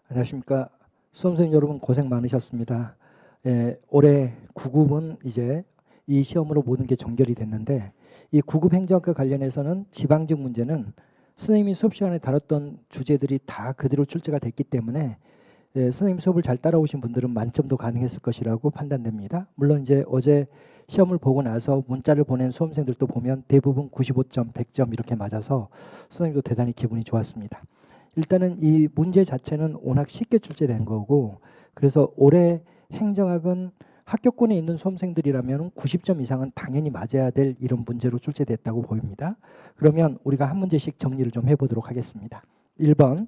안녕하십니까. 수험생 여러분 고생 많으셨습니다. 올해 9급은 이제 이 시험으로 모든 게 종결이 됐는데 이 9급 행정학과 관련해서는 지방직 문제는 선생님이 수업 시간에 다뤘던 주제들이 다 그대로 출제가 됐기 때문에 선생님 수업을 잘 따라오신 분들은 만점도 가능했을 것이라고 판단됩니다. 물론 이제 어제 시험을 보고 나서 문자를 보낸 수험생들도 보면 대부분 95점, 100점 이렇게 맞아서 선생님도 대단히 기분이 좋았습니다. 일단은 이 문제 자체는 워낙 쉽게 출제된 거고, 그래서 올해 행정학은 합격권에 있는 수험생들이라면 90점 이상은 당연히 맞아야 될 이런 문제로 출제됐다고 보입니다. 그러면 우리가 한 문제씩 정리를 좀 해보도록 하겠습니다. 1번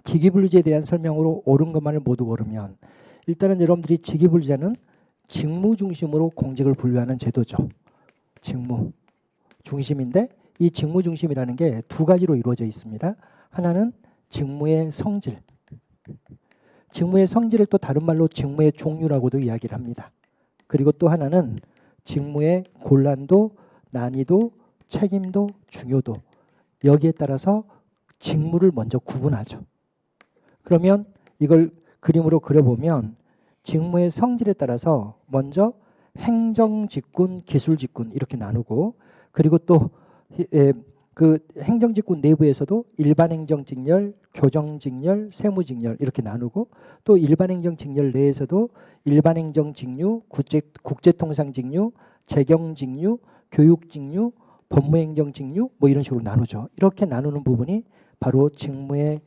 직위분류제에 대한 설명으로 옳은 것만을 모두 고르면, 일단은 여러분들이 직위분류제는 직무 중심으로 공직을 분류하는 제도죠. 직무 중심인데 이 직무 중심이라는 게 두 가지로 이루어져 있습니다. 하나는 직무의 성질, 직무의 성질을 또 다른 말로 직무의 종류라고도 이야기를 합니다. 그리고 또 하나는 직무의 곤란도, 난이도, 책임도, 중요도, 여기에 따라서 직무를 먼저 구분하죠. 그러면 이걸 그림으로 그려보면 직무의 성질에 따라서 먼저 행정직군, 기술직군 이렇게 나누고, 그리고 또 그 행정직군 내부에서도 일반행정직렬, 교정직렬, 세무직렬 이렇게 나누고, 또 일반행정직렬 내에서도 일반행정직류, 국제통상직류, 재경직류, 교육직류, 법무행정직류 뭐 이런 식으로 나누죠. 이렇게 나누는 부분이 바로 직무의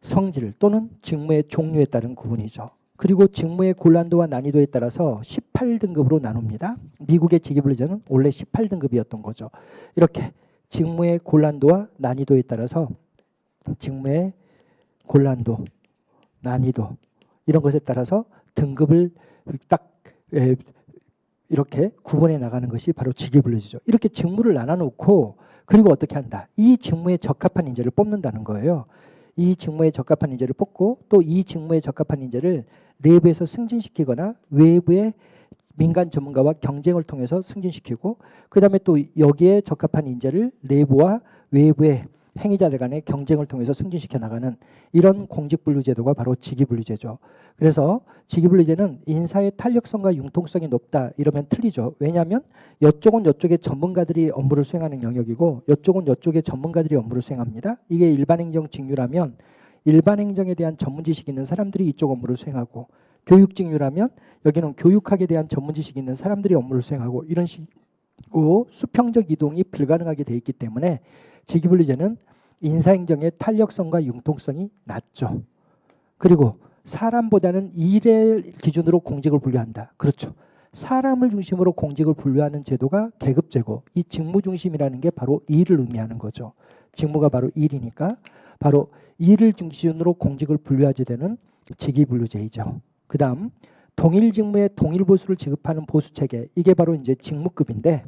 성질 또는 직무의 종류에 따른 구분이죠. 그리고 직무의 곤란도와 난이도에 따라서 18등급으로 나눕니다. 미국의 직위분류제는 원래 18등급이었던 거죠. 이렇게 직무의 곤란도와 난이도에 따라서 직무의 곤란도, 난이도 이런 것에 따라서 등급을 딱 이렇게 구분해 나가는 것이 바로 직위분류제죠. 이렇게 직무를 나눠놓고 그리고 어떻게 한다? 이 직무에 적합한 인재를 뽑는다는 거예요. 이 직무에 적합한 인재를 뽑고 또 이 직무에 적합한 인재를 내부에서 승진시키거나 외부의 민간 전문가와 경쟁을 통해서 승진시키고, 그 다음에 또 여기에 적합한 인재를 내부와 외부의 행위자들 간의 경쟁을 통해서 승진시켜 나가는 이런 공직분류제도가 바로 직위분류제죠. 그래서 직위분류제는 인사의 탄력성과 융통성이 높다 이러면 틀리죠. 왜냐하면 이쪽은 이쪽의 전문가들이 업무를 수행하는 영역이고 이쪽은 이쪽의 전문가들이 업무를 수행합니다. 이게 일반행정 직류라면 일반행정에 대한 전문 지식이 있는 사람들이 이쪽 업무를 수행하고, 교육직류라면 여기는 교육학에 대한 전문 지식이 있는 사람들이 업무를 수행하고, 이런 식으로 수평적 이동이 불가능하게 돼 있기 때문에 직위분류제는 인사행정의 탄력성과 융통성이 낮죠. 그리고 사람보다는 일의 기준으로 공직을 분류한다. 그렇죠. 사람을 중심으로 공직을 분류하는 제도가 계급제고, 이 직무 중심이라는 게 바로 일을 의미하는 거죠. 직무가 바로 일이니까 바로 일을 중심으로 공직을 분류하게 되는 직위분류제이죠. 그 다음 동일 직무에 동일 보수를 지급하는 보수체계, 이게 바로 이제 직무급인데,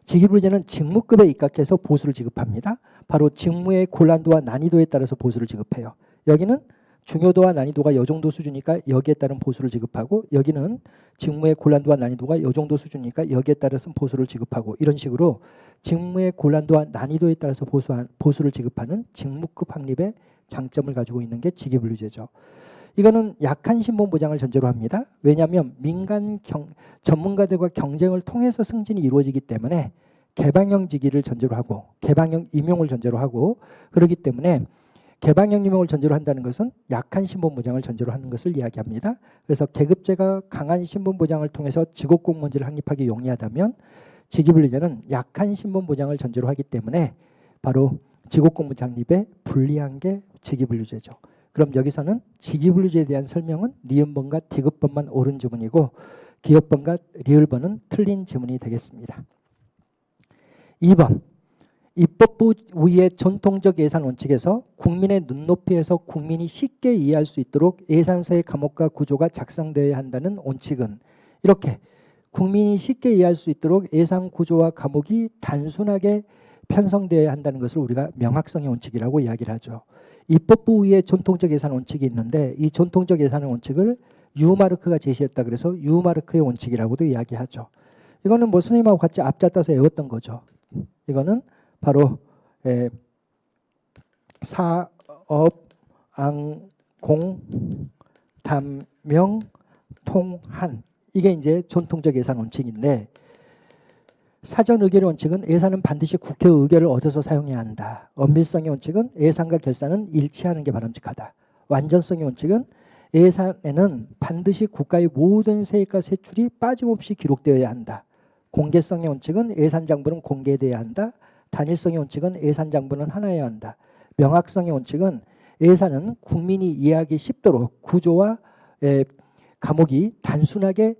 직위분류제는 직무급에 입각해서 보수를 지급합니다. 바로 직무의 곤란도와 난이도에 따라서 보수를 지급해요. 여기는 중요도와 난이도가 이 정도 수준이니까 여기에 따른 보수를 지급하고, 여기는 직무의 곤란도와 난이도가 이 정도 수준이니까 여기에 따라서 보수를 지급하고, 이런 식으로 직무의 곤란도와 난이도에 따라서 보수를 지급하는 직무급 확립의 장점을 가지고 있는 게 직위분류제죠. 이거는 약한 신분 보장을 전제로 합니다. 왜냐하면 민간 전문가들과 경쟁을 통해서 승진이 이루어지기 때문에 개방형 직위를 전제로 하고 개방형 임용을 전제로 하고, 그렇기 때문에 개방형 임용을 전제로 한다는 것은 약한 신분 보장을 전제로 하는 것을 이야기합니다. 그래서 계급제가 강한 신분 보장을 통해서 직업공무원제를 확립하기 용이하다면, 직위분류제는 약한 신분 보장을 전제로 하기 때문에 바로 직업공무 창립에 불리한 게 직위분류제죠. 그럼 여기서는 직위분류제에 대한 설명은 니은번과 디귿번만 옳은 지문이고 기역번과 리을번은 틀린 지문이 되겠습니다. 2번 입법부 위의 전통적 예산 원칙에서 국민의 눈높이에서 국민이 쉽게 이해할 수 있도록 예산서의 과목과 구조가 작성되어야 한다는 원칙은, 이렇게 국민이 쉽게 이해할 수 있도록 예산 구조와 과목이 단순하게 편성되어야 한다는 것을 우리가 명확성의 원칙이라고 이야기를 하죠. 입법부 위에 전통적 예산 원칙이 있는데 이 전통적 예산 원칙을 유마르크가 제시했다 그래서 유마르크의 원칙이라고도 이야기하죠. 이거는 뭐 선생님하고 같이 앞잡아서 외웠던 거죠. 이거는 바로 사업 공, 단명, 통한. 이게 이제 전통적 예산 원칙인데 사전 의결의 원칙은 예산은 반드시 국회의 의결을 얻어서 사용해야 한다. 엄밀성의 원칙은 예산과 결산은 일치하는 게 바람직하다. 완전성의 원칙은 예산에는 반드시 국가의 모든 세액과 세출이 빠짐없이 기록되어야 한다. 공개성의 원칙은 예산 장부는 공개되어야 한다. 단일성의 원칙은 예산 장부는 하나여야 한다. 명확성의 원칙은 예산은 국민이 이해하기 쉽도록 구조와 과목이 단순하게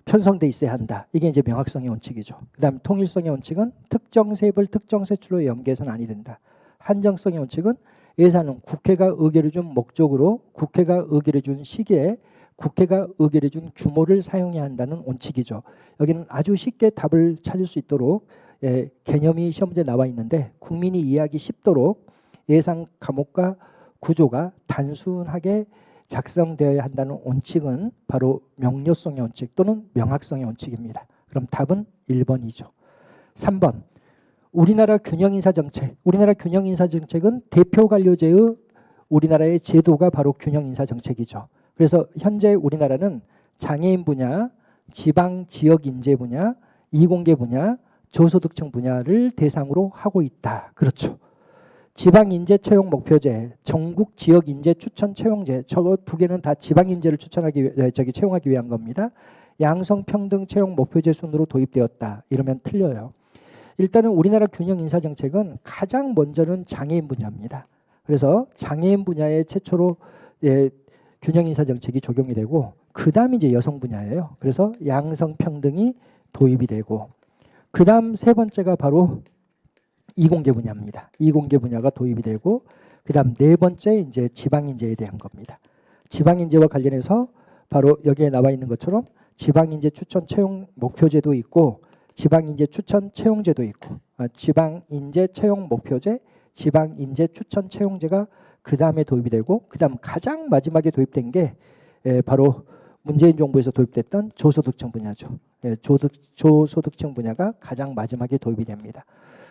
편성돼 있어야 한다. 이게 이제 명확성의 원칙이죠. 그다음 통일성의 원칙은 특정 세입을 특정 세출로 연계해서는 아니 된다. 한정성의 원칙은 예산은 국회가 의결해 준 목적으로 국회가 의결해 준 시기에 국회가 의결해 준 규모를 사용해야 한다는 원칙이죠. 여기는 아주 쉽게 답을 찾을 수 있도록 개념이 시험 문제에 나와 있는데 국민이 이해하기 쉽도록 예산 과목과 구조가 단순하게 작성되어야 한다는 원칙은 바로 명료성의 원칙 또는 명확성의 원칙입니다. 그럼 답은 1번이죠. 3번 우리나라 균형인사정책. 우리나라 균형인사정책은 대표관료제의 우리나라의 제도가 바로 균형인사정책이죠. 그래서 현재 우리나라는 장애인 분야, 지방 지역인재 분야, 이공계 분야, 저소득층 분야를 대상으로 하고 있다. 그렇죠. 지방인재 채용 목표제, 전국 지역인재 추천 채용제, 저거 두 개는 다 지방인재를 채용하기 위한 겁니다. 양성평등 채용 목표제 순으로 도입되었다. 이러면 틀려요. 일단은 우리나라 균형인사정책은 가장 먼저는 장애인 분야입니다. 그래서 장애인 분야에 최초로 균형인사정책이 적용이 되고 그 다음 이제 여성 분야예요. 그래서 양성평등이 도입이 되고 그 다음 세 번째가 바로 이공계 분야입니다. 이공계 분야가 도입이 되고 그다음 네 번째 이제 지방인재에 대한 겁니다. 지방인재와 관련해서 바로 여기에 나와 있는 것처럼 지방인재 추천 채용 목표제도 있고 지방인재 추천 채용제도 있고 지방인재 채용 목표제, 지방인재 추천 채용제가 그 다음에 도입이 되고 그 다음 가장 마지막에 도입된 게 바로 문재인 정부에서 도입됐던 저소득층 분야죠. 저소득층 분야가 가장 마지막에 도입이 됩니다.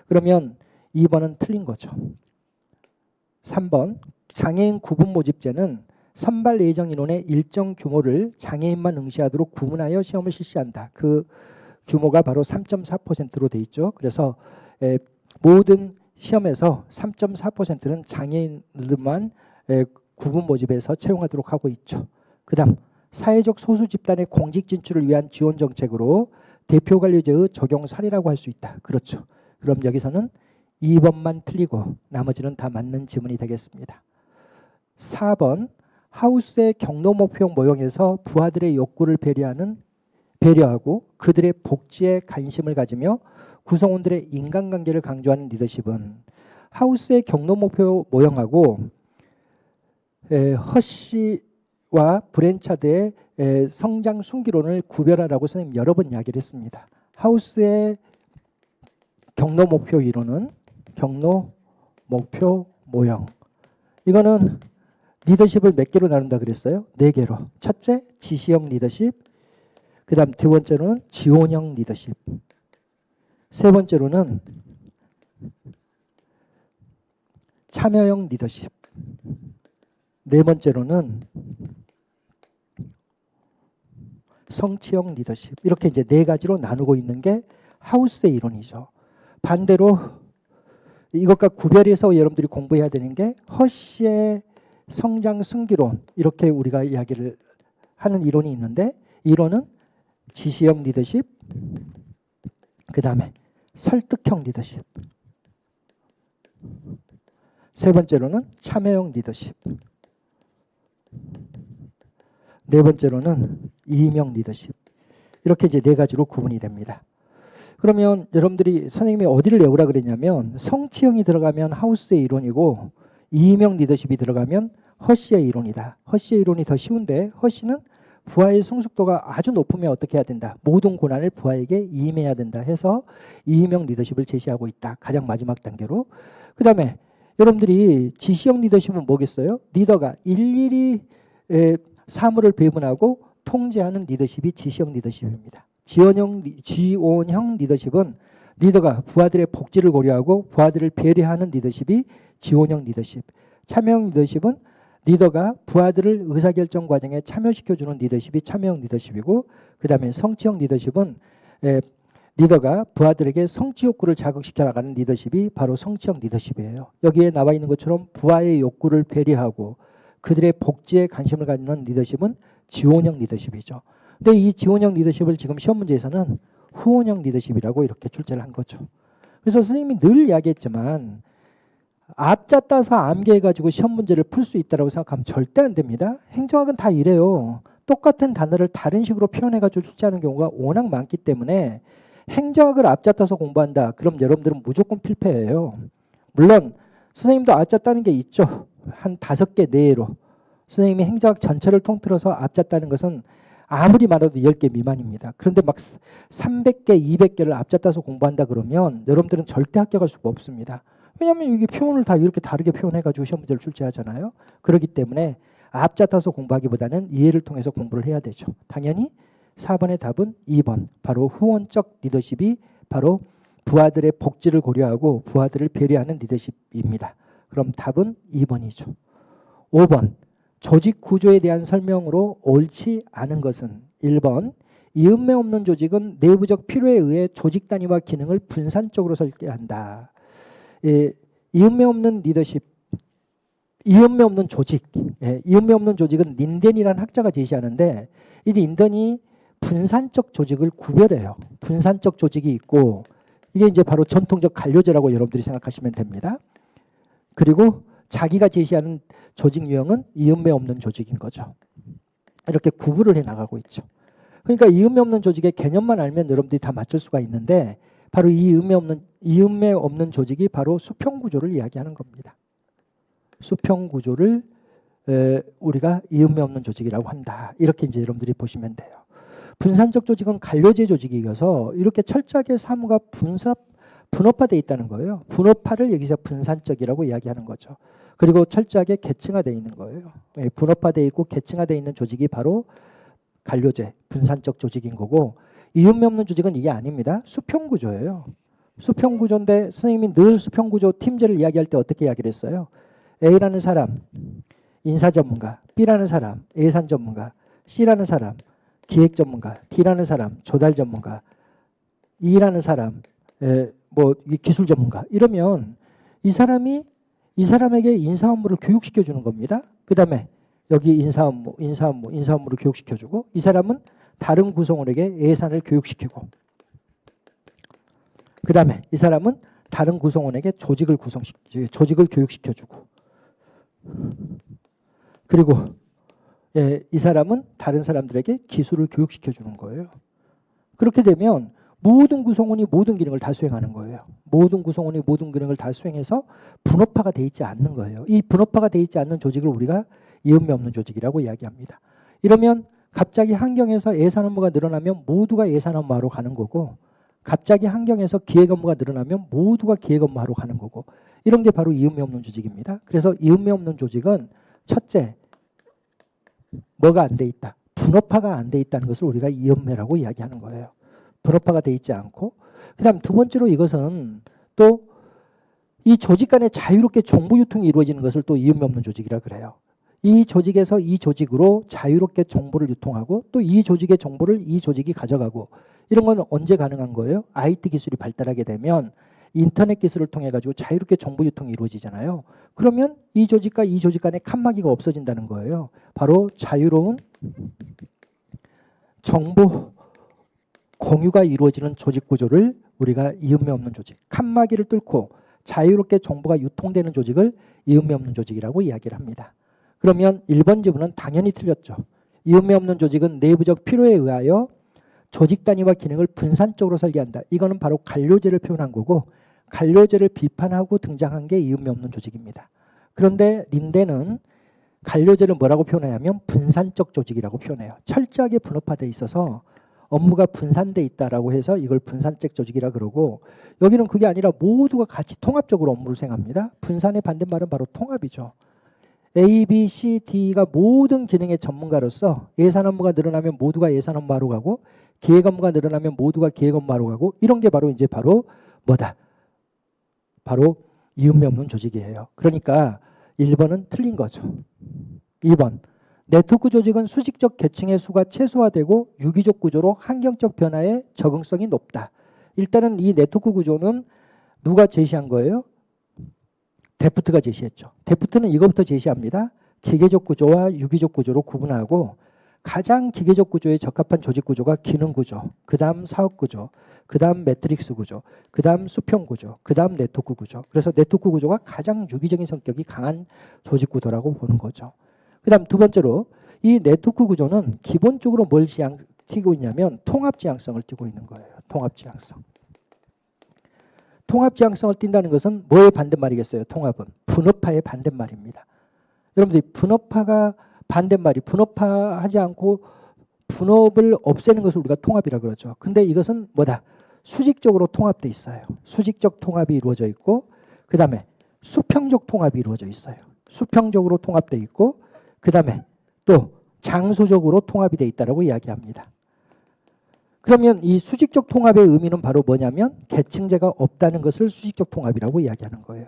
그러면 2번은 틀린 거죠. 3번 장애인 구분 모집제는 선발 예정 인원의 일정 규모를 장애인만 응시하도록 구분하여 시험을 실시한다. 그 규모가 바로 3.4%로 돼 있죠. 그래서 모든 시험에서 3.4%는 장애인들만 구분 모집해서 채용하도록 하고 있죠. 그다음 사회적 소수 집단의 공직 진출을 위한 지원 정책으로 대표관료제의 적용 사례라고 할 수 있다. 그렇죠. 그럼 여기서는 2번만 틀리고 나머지는 다 맞는 지문이 되겠습니다. 4번 하우스의 경로 목표 모형에서 부하들의 욕구를 배려하고 그들의 복지에 관심을 가지며 구성원들의 인간관계를 강조하는 리더십은 하우스의 경로 목표 모형하고 허쉬와 브랜차드의 성장 순기론을 구별하라고 선생님 여러 번 이야기를 했습니다. 하우스의 경로 목표 이론은 경로 목표 모형. 이거는 리더십을 몇 개로 나눈다 그랬어요? 4개로. 첫째, 지시형 리더십. 그 다음 두 번째로는 지원형 리더십. 세 번째로는 참여형 리더십. 네 번째로는 성취형 리더십. 이렇게 이제 4가지로 나누고 있는 게 하우스의 이론이죠. 반대로 이것과 구별해서 여러분들이 공부해야 되는 게 허쉬의 성장 승기론 이렇게 우리가 이야기를 하는 이론이 있는데 이론은 지시형 리더십 그 다음에 설득형 리더십 세 번째로는 참여형 리더십 네 번째로는 이임형 리더십 이렇게 이제 4가지로 구분이 됩니다. 그러면 여러분들이 선생님이 어디를 외우라 그랬냐면 성취형이 들어가면 하우스의 이론이고 이임형 리더십이 들어가면 허쉬의 이론이다. 허쉬의 이론이 더 쉬운데 허쉬는 부하의 성숙도가 아주 높으면 어떻게 해야 된다. 모든 고난을 부하에게 이임해야 된다 해서 이임형 리더십을 제시하고 있다. 가장 마지막 단계로. 그 다음에 여러분들이 지시형 리더십은 뭐겠어요? 리더가 일일이 사물을 배분하고 통제하는 리더십이 지시형 리더십입니다. 지원형 리더십은 리더가 부하들의 복지를 고려하고 부하들을 배려하는 리더십이 지원형 리더십. 참여형 리더십은 리더가 부하들을 의사결정 과정에 참여시켜주는 리더십이 참여형 리더십이고, 그 다음에 성취형 리더십은 리더가 부하들에게 성취 욕구를 자극시켜 나가는 리더십이 바로 성취형 리더십이에요. 여기에 나와 있는 것처럼 부하의 욕구를 배려하고 그들의 복지에 관심을 갖는 리더십은 지원형 리더십이죠. 근데 이 지원형 리더십을 지금 시험 문제에서는 후원형 리더십이라고 이렇게 출제를 한 거죠. 그래서 선생님이 늘 이야기했지만 앞자 따서 암기해가지고 시험 문제를 풀 수 있다고 생각하면 절대 안 됩니다. 행정학은 다 이래요. 똑같은 단어를 다른 식으로 표현해가지고 출제하는 경우가 워낙 많기 때문에 행정학을 앞자 따서 공부한다. 그럼 여러분들은 무조건 필패예요. 물론 선생님도 앞자 따는 게 있죠. 한 5개 내외로. 선생님이 행정학 전체를 통틀어서 앞자 따는 것은 아무리 많아도 10개 미만입니다. 그런데 막 300개, 200개를 앞자 따서 공부한다 그러면 여러분들은 절대 합격할 수가 없습니다. 왜냐하면 이게 표현을 다 이렇게 다르게 표현해가지고 시험 문제를 출제하잖아요. 그렇기 때문에 앞자 따서 공부하기보다는 이해를 통해서 공부를 해야 되죠. 당연히 4번의 답은 2번. 바로 후원적 리더십이 바로 부하들의 복지를 고려하고 부하들을 배려하는 리더십입니다. 그럼 답은 2번이죠. 5번. 조직 구조에 대한 설명으로 옳지 않은 것은 1번. 이음매 없는 조직은 내부적 필요에 의해 조직 단위와 기능을 분산적으로 설계한다. 이음매 없는 리더십, 이음매 없는 조직, 이음매 없는 조직은 린덴이라는 학자가 제시하는데 이 린덴이 분산적 조직을 구별해요. 분산적 조직이 있고 이게 이제 바로 전통적 관료제라고 여러분들이 생각하시면 됩니다. 그리고 자기가 제시하는 조직 유형은 이음매 없는 조직인 거죠. 이렇게 구분을 해 나가고 있죠. 그러니까 이음매 없는 조직의 개념만 알면 여러분들이 다 맞출 수가 있는데 바로 이 이음매 없는 조직이 바로 수평 구조를 이야기하는 겁니다. 수평 구조를 우리가 이음매 없는 조직이라고 한다. 이렇게 이제 여러분들이 보시면 돼요. 분산적 조직은 관료제 조직이어서 이렇게 철저하게 사무가 분업화되어 있다는 거예요. 분업화를 여기서 분산적이라고 이야기하는 거죠. 그리고 철저하게 계층화되어 있는 거예요. 분업화되어 있고 계층화되어 있는 조직이 바로 관료제, 분산적 조직인 거고 이음매 없는 조직은 이게 아닙니다. 수평 구조예요. 수평 구조인데 선생님이 늘 수평 구조 팀제를 이야기할 때 어떻게 이야기를 했어요? A라는 사람, 인사 전문가, B라는 사람, 예산 전문가, C라는 사람, 기획 전문가, D라는 사람, 조달 전문가, E라는 사람, 기술 전문가. 이러면 이 사람에게 인사 업무를 교육시켜 주는 겁니다. 그 다음에 여기 인사 업무를 교육시켜 주고 이 사람은 다른 구성원에게 예산을 교육시키고 그 다음에 이 사람은 다른 구성원에게 조직을 교육시켜 주고 그리고 이 사람은 다른 사람들에게 기술을 교육시켜 주는 거예요. 그렇게 되면 모든 구성원이 모든 기능을 다 수행하는 거예요. 모든 구성원이 모든 기능을 다 수행해서 분업화가 돼 있지 않는 거예요. 이 분업화가 돼 있지 않는 조직을 우리가 이음매 없는 조직이라고 이야기합니다. 이러면 갑자기 환경에서 예산 업무가 늘어나면 모두가 예산 업무하러 가는 거고 갑자기 환경에서 기획 업무가 늘어나면 모두가 기획 업무하러 가는 거고 이런 게 바로 이음매 없는 조직입니다. 그래서 이음매 없는 조직은 첫째, 뭐가 안 돼 있다. 분업화가 안 돼 있다는 것을 우리가 이음매라고 이야기하는 거예요. 분업화가 돼 있지 않고 그 다음 두 번째로 이것은 또 이 조직 간에 자유롭게 정보 유통이 이루어지는 것을 또 이음매 없는 조직이라 그래요. 이 조직에서 이 조직으로 자유롭게 정보를 유통하고 또 이 조직의 정보를 이 조직이 가져가고 이런 건 언제 가능한 거예요? IT 기술이 발달하게 되면 인터넷 기술을 통해 가지고 자유롭게 정보 유통이 이루어지잖아요. 그러면 이 조직과 이 조직 간의 칸막이가 없어진다는 거예요. 바로 자유로운 정보 공유가 이루어지는 조직 구조를 우리가 이음매 없는 조직, 칸막이를 뚫고 자유롭게 정보가 유통되는 조직을 이음매 없는 조직이라고 이야기를 합니다. 그러면 1번 지문은 당연히 틀렸죠. 이음매 없는 조직은 내부적 필요에 의하여 조직 단위와 기능을 분산적으로 설계한다. 이거는 바로 관료제를 표현한 거고 관료제를 비판하고 등장한 게 이음매 없는 조직입니다. 그런데 린덴은 관료제를 뭐라고 표현하냐면 분산적 조직이라고 표현해요. 철저하게 분업화되어 있어서 업무가 분산돼 있다라고 해서 이걸 분산적 조직이라 그러고 여기는 그게 아니라 모두가 같이 통합적으로 업무를 수행합니다. 분산의 반대말은 바로 통합이죠. A, B, C, D가 모든 기능의 전문가로서 예산 업무가 늘어나면 모두가 예산 업무하러 가고 기획 업무가 늘어나면 모두가 기획 업무하러 가고 이런 게 바로 뭐다? 바로 이음매 없는 조직이에요. 그러니까 1번은 틀린 거죠. 2번. 네트워크 조직은 수직적 계층의 수가 최소화되고 유기적 구조로 환경적 변화에 적응성이 높다. 일단은 이 네트워크 구조는 누가 제시한 거예요? 데프트가 제시했죠. 데프트는 이것부터 제시합니다. 기계적 구조와 유기적 구조로 구분하고 가장 기계적 구조에 적합한 조직 구조가 기능 구조, 그 다음 사업 구조, 그 다음 매트릭스 구조, 그 다음 수평 구조, 그 다음 네트워크 구조. 그래서 네트워크 구조가 가장 유기적인 성격이 강한 조직 구조라고 보는 거죠. 그 다음 두 번째로 이 네트워크 구조는 기본적으로 뭘 띠고 있냐면 통합지향성을 띠고 있는 거예요. 통합지향성. 통합지향성을 띈다는 것은 뭐의 반대말이겠어요? 통합은 분업화의 반대말입니다. 여러분들이 분업화가 반대말이 분업화하지 않고 분업을 없애는 것을 우리가 통합이라 그러죠. 근데 이것은 뭐다? 수직적으로 통합돼 있어요. 수직적 통합이 이루어져 있고 그 다음에 수평적 통합이 이루어져 있어요. 수평적으로 통합돼 있고 그 다음에 또 장소적으로 통합이 돼 있다고 이야기합니다. 그러면 이 수직적 통합의 의미는 바로 뭐냐면 계층제가 없다는 것을 수직적 통합이라고 이야기하는 거예요.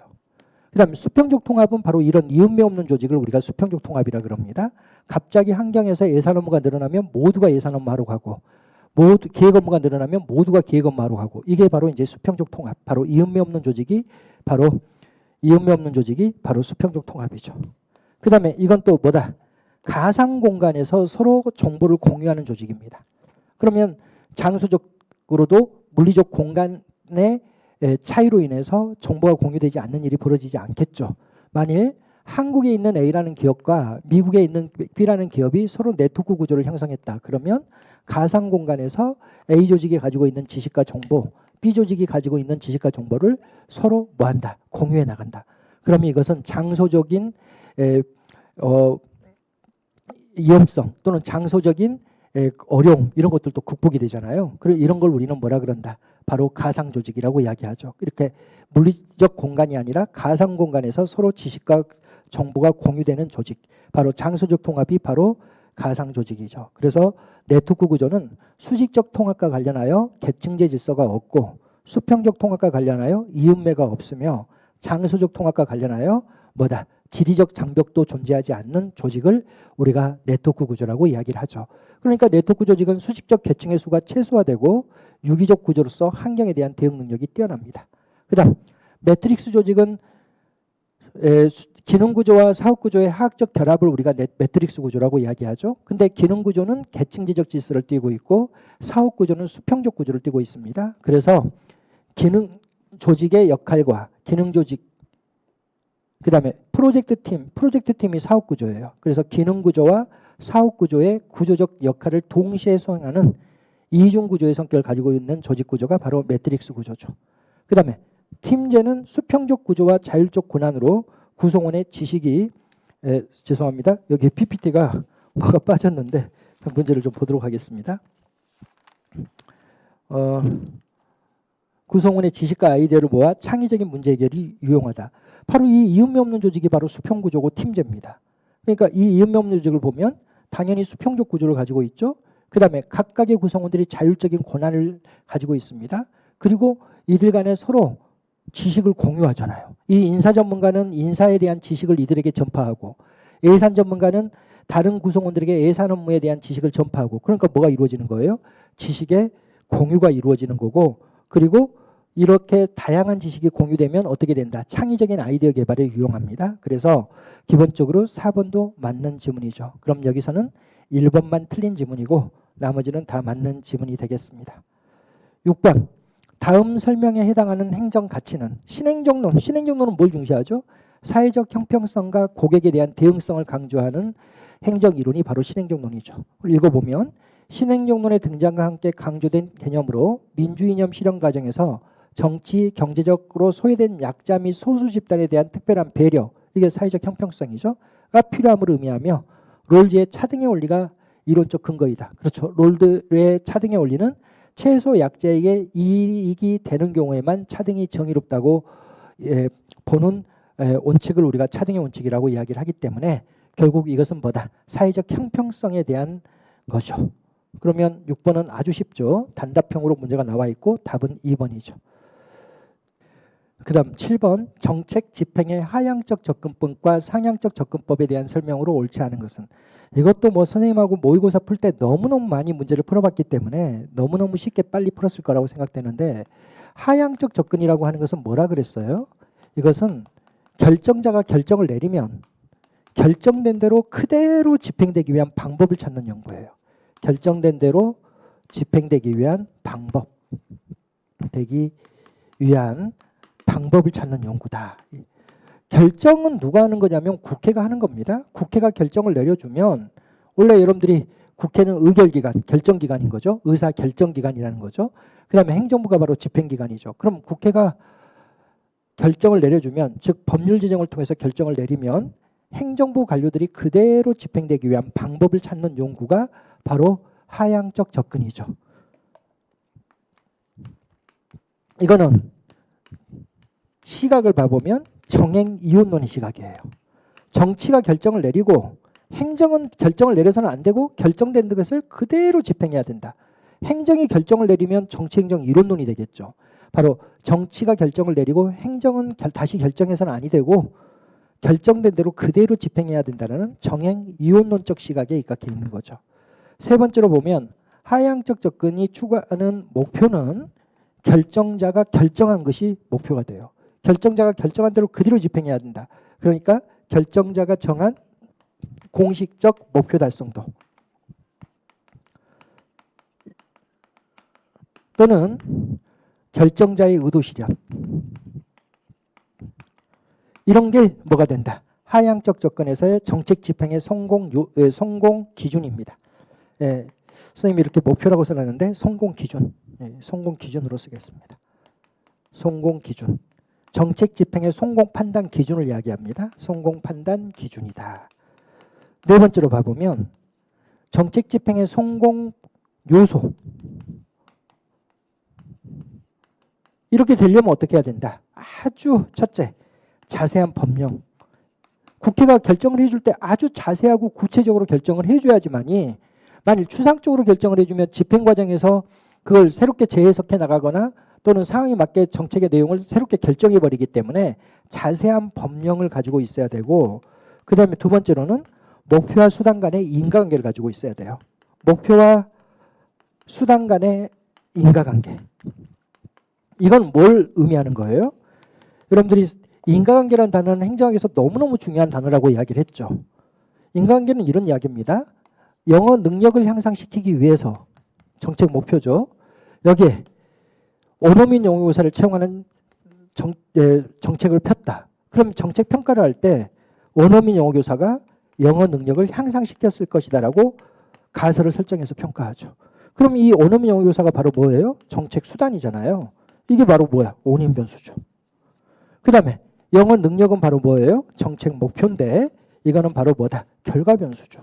그 다음에 수평적 통합은 바로 이런 이음매 없는 조직을 우리가 수평적 통합이라 그럽니다. 갑자기 환경에서 예산 업무가 늘어나면 모두가 예산 업무하러 가고 모두 기획 업무가 늘어나면 모두가 기획 업무하러 가고 이게 바로 이제 수평적 통합. 바로 이음매 없는 조직이 바로 수평적 통합이죠. 그 다음에 이건 또 뭐다? 가상 공간에서 서로 정보를 공유하는 조직입니다. 그러면 장소적으로도 물리적 공간의 차이로 인해서 정보가 공유되지 않는 일이 벌어지지 않겠죠. 만일 한국에 있는 A라는 기업과 미국에 있는 B라는 기업이 서로 네트워크 구조를 형성했다. 그러면 가상 공간에서 A 조직이 가지고 있는 지식과 정보, B 조직이 가지고 있는 지식과 정보를 서로 뭐한다? 공유해 나간다. 그러면 이것은 장소적인 위험성 또는 장소적인 어려움 이런 것들도 극복이 되잖아요. 그리고 이런 걸 우리는 뭐라 그런다? 바로 가상 조직이라고 이야기하죠. 이렇게 물리적 공간이 아니라 가상 공간에서 서로 지식과 정보가 공유되는 조직. 바로 장소적 통합이 바로 가상 조직이죠. 그래서 네트워크 구조는 수직적 통합과 관련하여 계층제 질서가 없고 수평적 통합과 관련하여 이음매가 없으며 장소적 통합과 관련하여 뭐다? 지리적 장벽도 존재하지 않는 조직을 우리가 네트워크 구조라고 이야기를 하죠. 그러니까 네트워크 조직은 수직적 계층의 수가 최소화되고 유기적 구조로서 환경에 대한 대응 능력이 뛰어납니다. 그 다음 매트릭스 조직은 기능 구조와 사업 구조의 화학적 결합을 우리가 매트릭스 구조라고 이야기하죠. 근데 기능 구조는 계층제적 질서를 띠고 있고 사업 구조는 수평적 구조를 띠고 있습니다. 그래서 기능 조직의 역할과 기능 조직 그 다음에 프로젝트 팀이 사업 구조예요. 그래서 기능 구조와 사업 구조의 구조적 역할을 동시에 수행하는 이중 구조의 성격을 가지고 있는 조직 구조가 바로 매트릭스 구조죠. 그 다음에 팀제는 수평적 구조와 자율적 권한으로 구성원의 지식이 죄송합니다. 여기 PPT가 뭐가 빠졌는데 문제를 좀 보도록 하겠습니다. 구성원의 지식과 아이디어를 모아 창의적인 문제 해결이 유용하다. 바로 이 이음매 없는 조직이 바로 수평 구조고 팀제입니다. 그러니까 이 이음매 없는 조직을 보면 당연히 수평적 구조를 가지고 있죠. 그 다음에 각각의 구성원들이 자율적인 권한을 가지고 있습니다. 그리고 이들 간에 서로 지식을 공유하잖아요. 이 인사 전문가는 인사에 대한 지식을 이들에게 전파하고 예산 전문가는 다른 구성원들에게 예산 업무에 대한 지식을 전파하고 그러니까 뭐가 이루어지는 거예요? 지식의 공유가 이루어지는 거고 그리고 이렇게 다양한 지식이 공유되면 어떻게 된다? 창의적인 아이디어 개발에 유용합니다. 그래서 기본적으로 4번도 맞는 지문이죠. 그럼 여기서는 1번만 틀린 지문이고 나머지는 다 맞는 지문이 되겠습니다. 6번. 다음 설명에 해당하는 행정 가치는 신행정론. 신행정론은 뭘 중시하죠? 사회적 형평성과 고객에 대한 대응성을 강조하는 행정 이론이 바로 신행정론이죠. 읽어보면 신행정론의 등장과 함께 강조된 개념으로 민주이념 실현 과정에서 정치, 경제적으로 소외된 약자 및 소수 집단에 대한 특별한 배려, 이게 사회적 형평성이죠.가 필요함을 의미하며 롤즈의 차등의 원리가 이론적 근거이다. 그렇죠. 롤드의 차등의 원리는 최소 약자에게 이익이 되는 경우에만 차등이 정의롭다고 보는 원칙을 우리가 차등의 원칙이라고 이야기를 하기 때문에 결국 이것은 뭐다? 사회적 형평성에 대한 거죠. 그러면 6번은 아주 쉽죠. 단답형으로 문제가 나와 있고 답은 2번이죠. 그다음 7번 정책 집행의 하향적 접근법과 상향적 접근법에 대한 설명으로 옳지 않은 것은. 이것도 뭐 선생님하고 모의고사 풀 때 너무너무 많이 문제를 풀어봤기 때문에 너무너무 쉽게 빨리 풀었을 거라고 생각되는데, 하향적 접근이라고 하는 것은 뭐라 그랬어요? 이것은 결정자가 결정을 내리면 결정된 대로 그대로 집행되기 위한 방법을 찾는 연구예요. 결정된 대로 집행되기 위한 방법, 되기 위한 방법을 찾는 연구다. 결정은 누가 하는 거냐면 국회가 하는 겁니다. 국회가 결정을 내려주면, 원래 여러분들이 국회는 의결기관, 결정기관인 거죠. 의사결정기관이라는 거죠. 그 다음에 행정부가 바로 집행기관이죠. 그럼 국회가 결정을 내려주면, 즉 법률 제정을 통해서 결정을 내리면 행정부 관료들이 그대로 집행되기 위한 방법을 찾는 연구가 바로 하향적 접근이죠. 이거는 시각을 봐보면 정행이혼론의 시각이에요. 정치가 결정을 내리고 행정은 결정을 내려서는 안 되고 결정된 것을 그대로 집행해야 된다. 행정이 결정을 내리면 정치행정 이론론이 되겠죠. 바로 정치가 결정을 내리고 행정은 다시 결정해서는 아니 되고 결정된 대로 그대로 집행해야 된다는 정행이혼론적 시각에 입각해 있는 거죠. 세 번째로 보면 하향적 접근이 추구하는 목표는 결정자가 결정한 것이 목표가 돼요. 결정자가 결정한 대로 그대로 집행해야 된다. 그러니까 결정자가 정한 공식적 목표 달성도 또는 결정자의 의도 실현, 이런 게 뭐가 된다? 하향적 접근에서의 정책 집행의 성공 기준입니다. 예, 선생님이 이렇게 목표라고 써놨는데 성공 기준, 성공 기준으로 쓰겠습니다. 성공 기준. 정책 집행의 성공 판단 기준을 이야기합니다. 성공 판단 기준이다. 네 번째로 봐보면 정책 집행의 성공 요소. 이렇게 되려면 어떻게 해야 된다? 아주 첫째, 자세한 법령. 국회가 결정을 해줄 때 아주 자세하고 구체적으로 결정을 해줘야지만이, 만일 추상적으로 결정을 해주면 집행 과정에서 그걸 새롭게 재해석해 나가거나 또는 상황에 맞게 정책의 내용을 새롭게 결정해 버리기 때문에 자세한 법령을 가지고 있어야 되고, 그 다음에 두 번째로는 목표와 수단 간의 인과관계를 가지고 있어야 돼요. 목표와 수단 간의 인과관계. 이건 뭘 의미하는 거예요? 여러분들이 인과관계라는 단어는 행정학에서 너무너무 중요한 단어라고 이야기를 했죠. 인과관계는 이런 이야기입니다. 영어 능력을 향상시키기 위해서, 정책 목표죠. 여기에 원어민 영어교사를 채용하는 정책을 폈다. 그럼 정책 평가를 할 때 원어민 영어교사가 영어 능력을 향상시켰을 것이다라고 가설을 설정해서 평가하죠. 그럼 이 원어민 영어교사가 바로 뭐예요? 정책 수단이잖아요. 이게 바로 뭐야? 원인 변수죠. 그 다음에 영어 능력은 바로 뭐예요? 정책 목표인데 이거는 바로 뭐다? 결과 변수죠.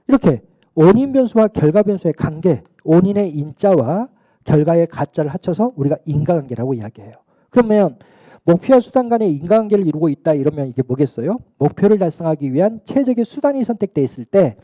이렇게 원인 변수와 결과 변수의 관계, 원인의 인자와 결과의 가짜를 합쳐서 우리가 인과관계라고 이야기해요. 그러면 목표와 수단 간의 인과관계를 이루고 있다 이러면 이게 뭐겠어요? 목표를 달성하기 위한 최적의 수단이 선택되어 있을 때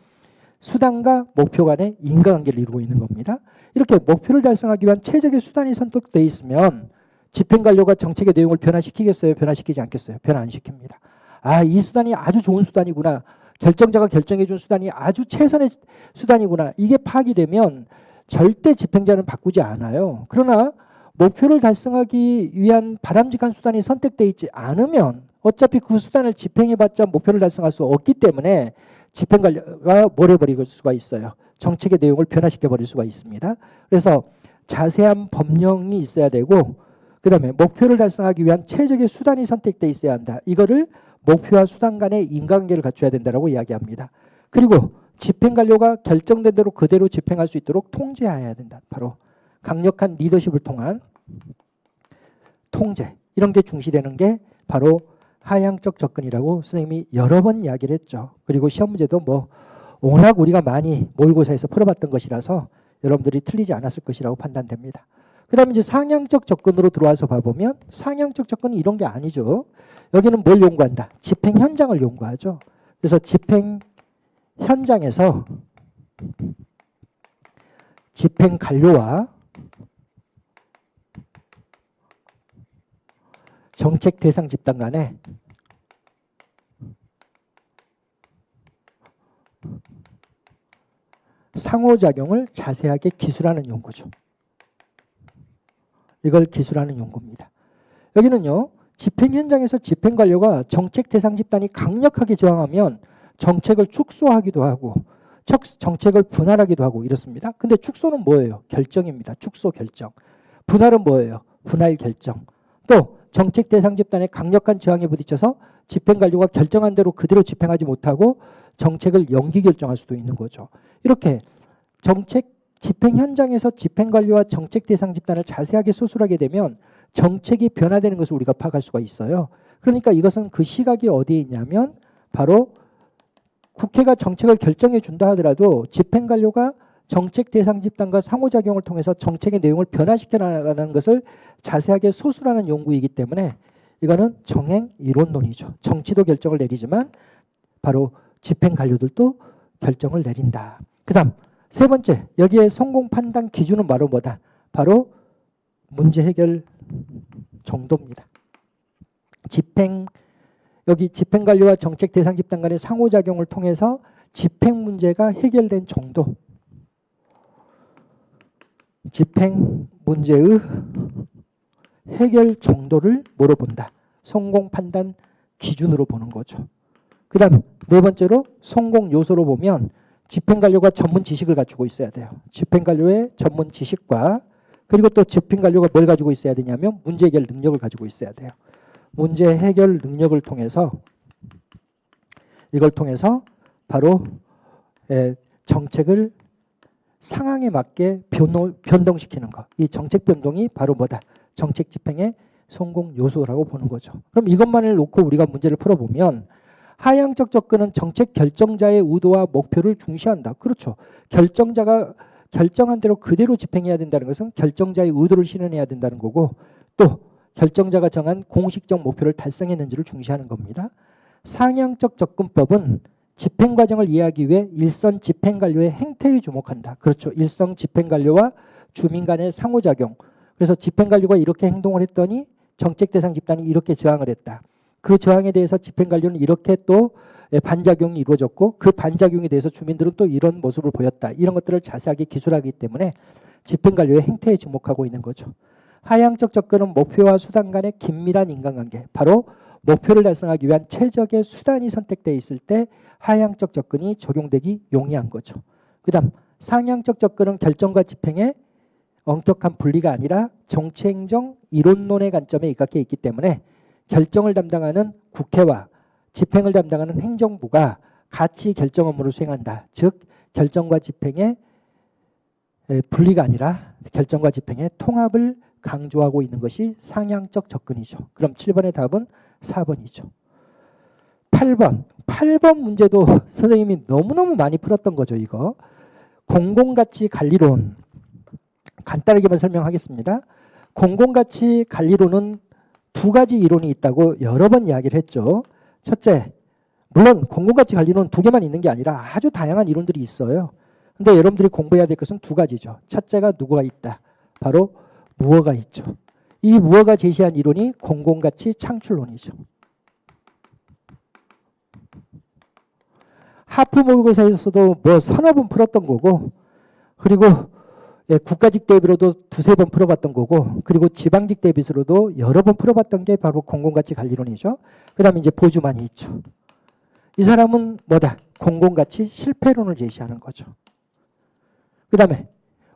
수단과 목표 간의 인과관계를 이루고 있는 겁니다. 이렇게 목표를 달성하기 위한 최적의 수단이 선택되어 있으면 집행관료가 정책의 내용을 변화시키겠어요? 변화시키지 않겠어요? 변화 안 시킵니다. 아, 이 수단이 아주 좋은 수단이구나. 결정자가 결정해 준 수단이 아주 최선의 수단이구나. 이게 파악이 되면 절대 집행자는 바꾸지 않아요. 그러나 목표를 달성하기 위한 바람직한 수단이 선택되어 있지 않으면 어차피 그 수단을 집행해봤자 목표를 달성할 수 없기 때문에 집행관료가 뭘 해버릴 수가 있어요. 정책의 내용을 변화시켜버릴 수가 있습니다. 그래서 자세한 법령이 있어야 되고 그 다음에 목표를 달성하기 위한 최적의 수단이 선택되어 있어야 한다. 이거를 목표와 수단 간의 인과관계를 갖춰야 된다고 이야기합니다. 그리고 집행관료가 결정된 대로 그대로 집행할 수 있도록 통제해야 된다. 바로 강력한 리더십을 통한 통제, 이런 게 중시되는 게 바로 하향적 접근이라고 선생님이 여러 번 이야기를 했죠. 그리고 시험 문제도 뭐 워낙 우리가 많이 모의고사에서 풀어봤던 것이라서 여러분들이 틀리지 않았을 것이라고 판단됩니다. 그 다음에 이제 상향적 접근으로 들어와서 봐보면 상향적 접근은 이런 게 아니죠. 여기는 뭘 연구한다? 집행 현장을 연구하죠. 그래서 집행 현장에서 집행 관료와 정책 대상 집단 간에 상호작용을 자세하게 기술하는 연구죠. 이걸 기술하는 연구입니다. 여기는요, 집행 현장에서 집행관료가 정책 대상 집단이 강력하게 저항하면 정책을 축소하기도 하고 정책을 분할하기도 하고 이렇습니다. 근데 축소는 뭐예요? 결정입니다. 축소 결정. 분할은 뭐예요? 분할 결정. 또 정책 대상 집단의 강력한 저항에 부딪혀서 집행관료가 결정한 대로 그대로 집행하지 못하고 정책을 연기 결정할 수도 있는 거죠. 이렇게 정책 집행 현장에서 집행관료와 정책 대상 집단을 자세하게 수술하게 되면 정책이 변화되는 것을 우리가 파악할 수가 있어요. 그러니까 이것은 그 시각이 어디에 있냐면 바로 국회가 정책을 결정해 준다 하더라도 집행관료가 정책 대상 집단과 상호작용을 통해서 정책의 내용을 변화시켜 나가는 것을 자세하게 소술하는 연구이기 때문에 이거는 정행 이론론이죠. 정치도 결정을 내리지만 바로 집행관료들도 결정을 내린다. 그 다음 세 번째, 여기에 성공 판단 기준은 바로 뭐다? 바로 문제 해결 정도입니다. 여기 집행관료와 정책 대상 집단 간의 상호작용을 통해서 집행 문제가 해결된 정도. 집행 문제의 해결 정도를 뭐로 본다? 성공 판단 기준으로 보는 거죠. 그 다음 네 번째로 성공 요소로 보면 집행관료가 전문 지식을 갖추고 있어야 돼요. 집행관료의 전문 지식과 그리고 또 집행관료가 뭘 가지고 있어야 되냐면 문제 해결 능력을 가지고 있어야 돼요. 문제 해결 능력을 통해서 이걸 통해서 바로 정책을 상황에 맞게 변동시키는 것. 이 정책 변동이 바로 뭐다? 정책 집행의 성공 요소라고 보는 거죠. 그럼 이것만을 놓고 우리가 문제를 풀어보면 하향적 접근은 정책 결정자의 의도와 목표를 중시한다. 그렇죠. 결정자가 결정한 대로 그대로 집행해야 된다는 것은 결정자의 의도를 실현해야 된다는 거고 또 결정자가 정한 공식적 목표를 달성했는지를 중시하는 겁니다. 상향적 접근법은 집행 과정을 이해하기 위해 일선 집행관료의 행태에 주목한다. 그렇죠. 일선 집행관료와 주민 간의 상호작용. 그래서 집행관료가 이렇게 행동을 했더니 정책 대상 집단이 이렇게 저항을 했다. 그 저항에 대해서 집행관료는 이렇게 또 반작용이 이루어졌고 그 반작용에 대해서 주민들은 또 이런 모습을 보였다. 이런 것들을 자세하게 기술하기 때문에 집행관료의 행태에 주목하고 있는 거죠. 하향적 접근은 목표와 수단 간의 긴밀한 인간관계. 바로 목표를 달성하기 위한 최적의 수단이 선택되어 있을 때 하향적 접근이 적용되기 용이한 거죠. 그 다음 상향적 접근은 결정과 집행의 엄격한 분리가 아니라 정치행정 이론론의 관점에 입각해 있기 때문에 결정을 담당하는 국회와 집행을 담당하는 행정부가 같이 결정 업무를 수행한다. 즉 결정과 집행의 분리가 아니라 결정과 집행의 통합을 강조하고 있는 것이 상향적 접근이죠. 그럼 7번의 답은 4번이죠. 8번 문제도 선생님이 너무너무 많이 풀었던 거죠. 이거 공공가치 관리론 간단하게만 설명하겠습니다. 공공가치 관리론은 두 가지 이론이 있다고 여러 번 이야기를 했죠. 첫째, 물론 공공가치 관리론은 두 개만 있는 게 아니라 아주 다양한 이론들이 있어요. 근데 여러분들이 공부해야 될 것은 두 가지죠. 첫째가 누구가 있다. 바로 무어가 있죠. 이 무어가 제시한 이론이 공공가치 창출론이죠. 하프 모의고사에서도 뭐 서너 번 풀었던 거고 그리고 국가직 대비로도 두세 번 풀어봤던 거고 그리고 지방직 대비로도 여러 번 풀어봤던 게 바로 공공가치 관리론이죠. 그 다음에 이제 보주만이 있죠. 이 사람은 뭐다? 공공가치 실패론을 제시하는 거죠. 그 다음에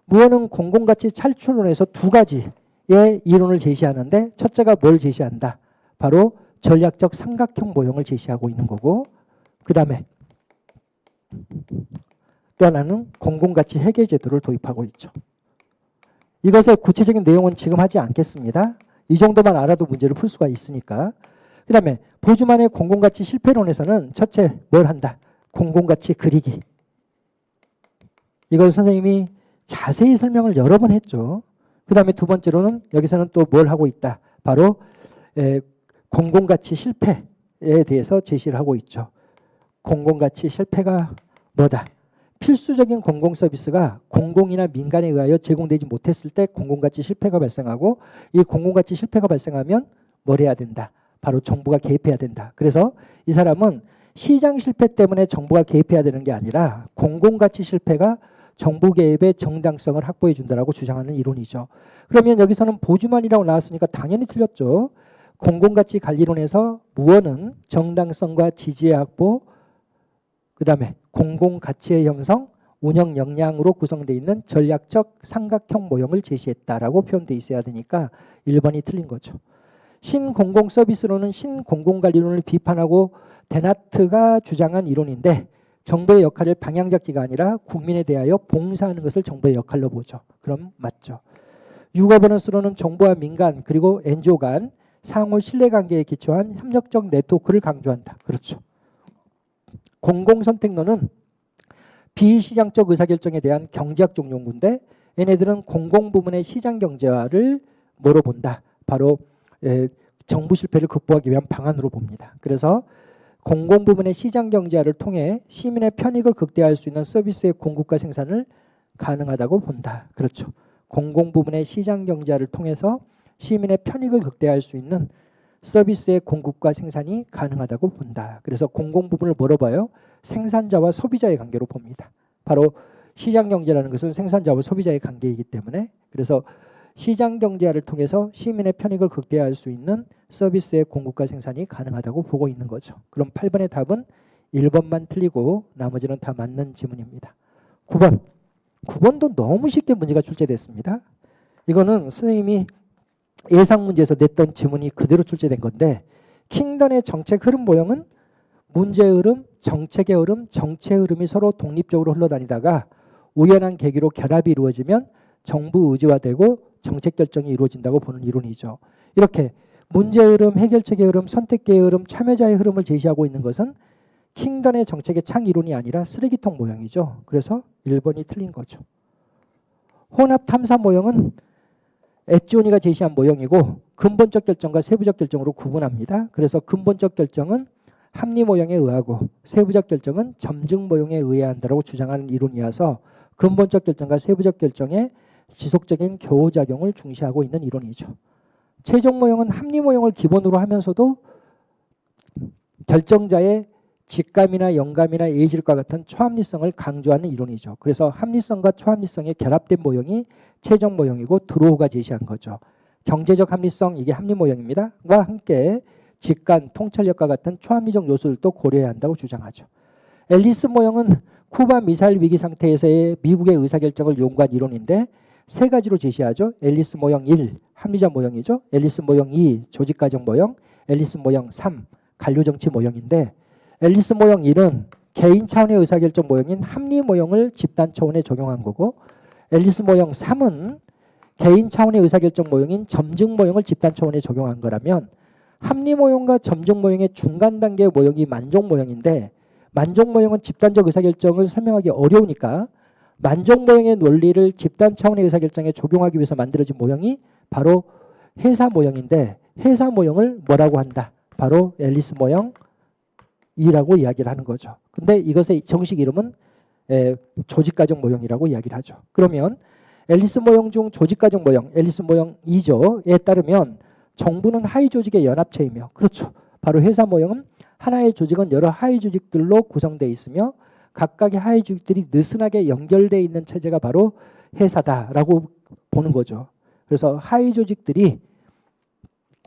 무어는 공공가치 창출론에서 두 가지의 이론을 제시하는데 첫째가 뭘 제시한다? 바로 전략적 삼각형 모형을 제시하고 있는 거고 그 다음에 또 하나는 공공가치 회계제도를 도입하고 있죠. 이것의 구체적인 내용은 지금 하지 않겠습니다. 이 정도만 알아도 문제를 풀 수가 있으니까. 그 다음에 보주만의 공공가치 실패론에서는 첫째 뭘 한다? 공공가치 그리기. 이걸 선생님이 자세히 설명을 여러 번 했죠. 그 다음에 두 번째로는 여기서는 또 뭘 하고 있다? 바로 공공가치 실패에 대해서 제시를 하고 있죠. 공공가치 실패가 뭐다? 필수적인 공공서비스가 공공이나 민간에 의하여 제공되지 못했을 때 공공가치 실패가 발생하고 이 공공가치 실패가 발생하면 뭘 해야 된다. 바로 정부가 개입해야 된다. 그래서 이 사람은 시장 실패 때문에 정부가 개입해야 되는 게 아니라 공공가치 실패가 정부 개입의 정당성을 확보해 준다라고 주장하는 이론이죠. 그러면 여기서는 보주만이라고 나왔으니까 당연히 틀렸죠. 공공가치 관리론에서 무언은 정당성과 지지의 확보, 그 다음에 공공가치의 형성, 운영 역량으로 구성되어 있는 전략적 삼각형 모형을 제시했다라고 표현되어 있어야 되니까 1번이 틀린 거죠. 신공공서비스론은 신공공관리론을 비판하고 데나트가 주장한 이론인데 정부의 역할을 방향 잡기가 아니라 국민에 대하여 봉사하는 것을 정부의 역할로 보죠. 그럼 맞죠. 유거버넌스론은 정부와 민간 그리고 NGO 간 상호 신뢰관계에 기초한 협력적 네트워크를 강조한다. 그렇죠. 공공선택론은 비시장적 의사결정에 대한 경제학적 연구인데 얘네들은 공공부문의 시장경제화를 뭐로 본다. 바로 정부 실패를 극복하기 위한 방안으로 봅니다. 그래서 공공부문의 시장경제화를 통해 시민의 편익을 극대화할 수 있는 서비스의 공급과 생산을 가능하다고 본다. 그렇죠. 공공부문의 시장경제화를 통해서 시민의 편익을 극대화할 수 있는 서비스의 공급과 생산이 가능하다고 본다. 그래서 공공부문을 뭐로 봐요? 생산자와 소비자의 관계로 봅니다. 바로 시장경제라는 것은 생산자와 소비자의 관계이기 때문에 그래서 시장경제화를 통해서 시민의 편익을 극대화할 수 있는 서비스의 공급과 생산이 가능하다고 보고 있는 거죠. 그럼 8번의 답은 1번만 틀리고 나머지는 다 맞는 지문입니다. 9번. 9번도 너무 쉽게 문제가 출제됐습니다. 이거는 선생님이 예상 문제에서 냈던 지문이 그대로 출제된 건데 킹던의 정책 흐름 모형은 문제의 흐름, 정책의 흐름, 정체의 흐름이 서로 독립적으로 흘러다니다가 우연한 계기로 결합이 이루어지면 정부 의지화되고 정책 결정이 이루어진다고 보는 이론이죠. 이렇게 문제의 흐름, 해결책의 흐름, 선택계의 흐름, 참여자의 흐름을 제시하고 있는 것은 킹던의 정책의 창 이론이 아니라 쓰레기통 모형이죠. 그래서 1번이 틀린 거죠. 혼합 탐사 모형은 엣지오니가 제시한 모형이고 근본적 결정과 세부적 결정으로 구분합니다. 그래서 근본적 결정은 합리 모형에 의하고 세부적 결정은 점증 모형에 의해야 한다고 주장하는 이론이어서 근본적 결정과 세부적 결정의 지속적인 교호작용을 중시하고 있는 이론이죠. 최종 모형은 합리 모형을 기본으로 하면서도 결정자의 직감이나 영감이나 예실과 같은 초합리성을 강조하는 이론이죠. 그래서 합리성과 초합리성의 결합된 모형이 최종 모형이고 드로우가 제시한 거죠. 경제적 합리성, 이게 합리 모형입니다. 와 함께 직관, 통찰력과 같은 초합리적 요소들도 고려해야 한다고 주장하죠. 앨리스 모형은 쿠바 미사일 위기 상태에서의 미국의 의사결정을 연구한 이론인데 세 가지로 제시하죠. 앨리스 모형 1, 합리적 모형이죠. 앨리스 모형 2, 조직가정 모형, 앨리스 모형 3, 관료정치 모형인데 앨리스 모형 1은 개인 차원의 의사결정 모형인 합리 모형을 집단 차원에 적용한 거고 앨리스 모형 3은 개인 차원의 의사결정 모형인 점증 모형을 집단 차원에 적용한 거라면 합리 모형과 점증 모형의 중간 단계의 모형이 만족 모형인데 만족 모형은 집단적 의사결정을 설명하기 어려우니까 만족 모형의 논리를 집단 차원의 의사결정에 적용하기 위해서 만들어진 모형이 바로 회사 모형인데 회사 모형을 뭐라고 한다? 바로 앨리스 모형 2라고 이야기를 하는 거죠. 근데 이것의 정식 이름은 조직가정 모형이라고 이야기를 하죠. 그러면 앨리스 모형 중 조직가정 모형, 앨리스 모형 2조에 따르면 정부는 하위 조직의 연합체이며 그렇죠. 바로 회사 모형은 하나의 조직은 여러 하위 조직들로 구성되어 있으며 각각의 하위 조직들이 느슨하게 연결되어 있는 체제가 바로 회사다라고 보는 거죠. 그래서 하위 조직들이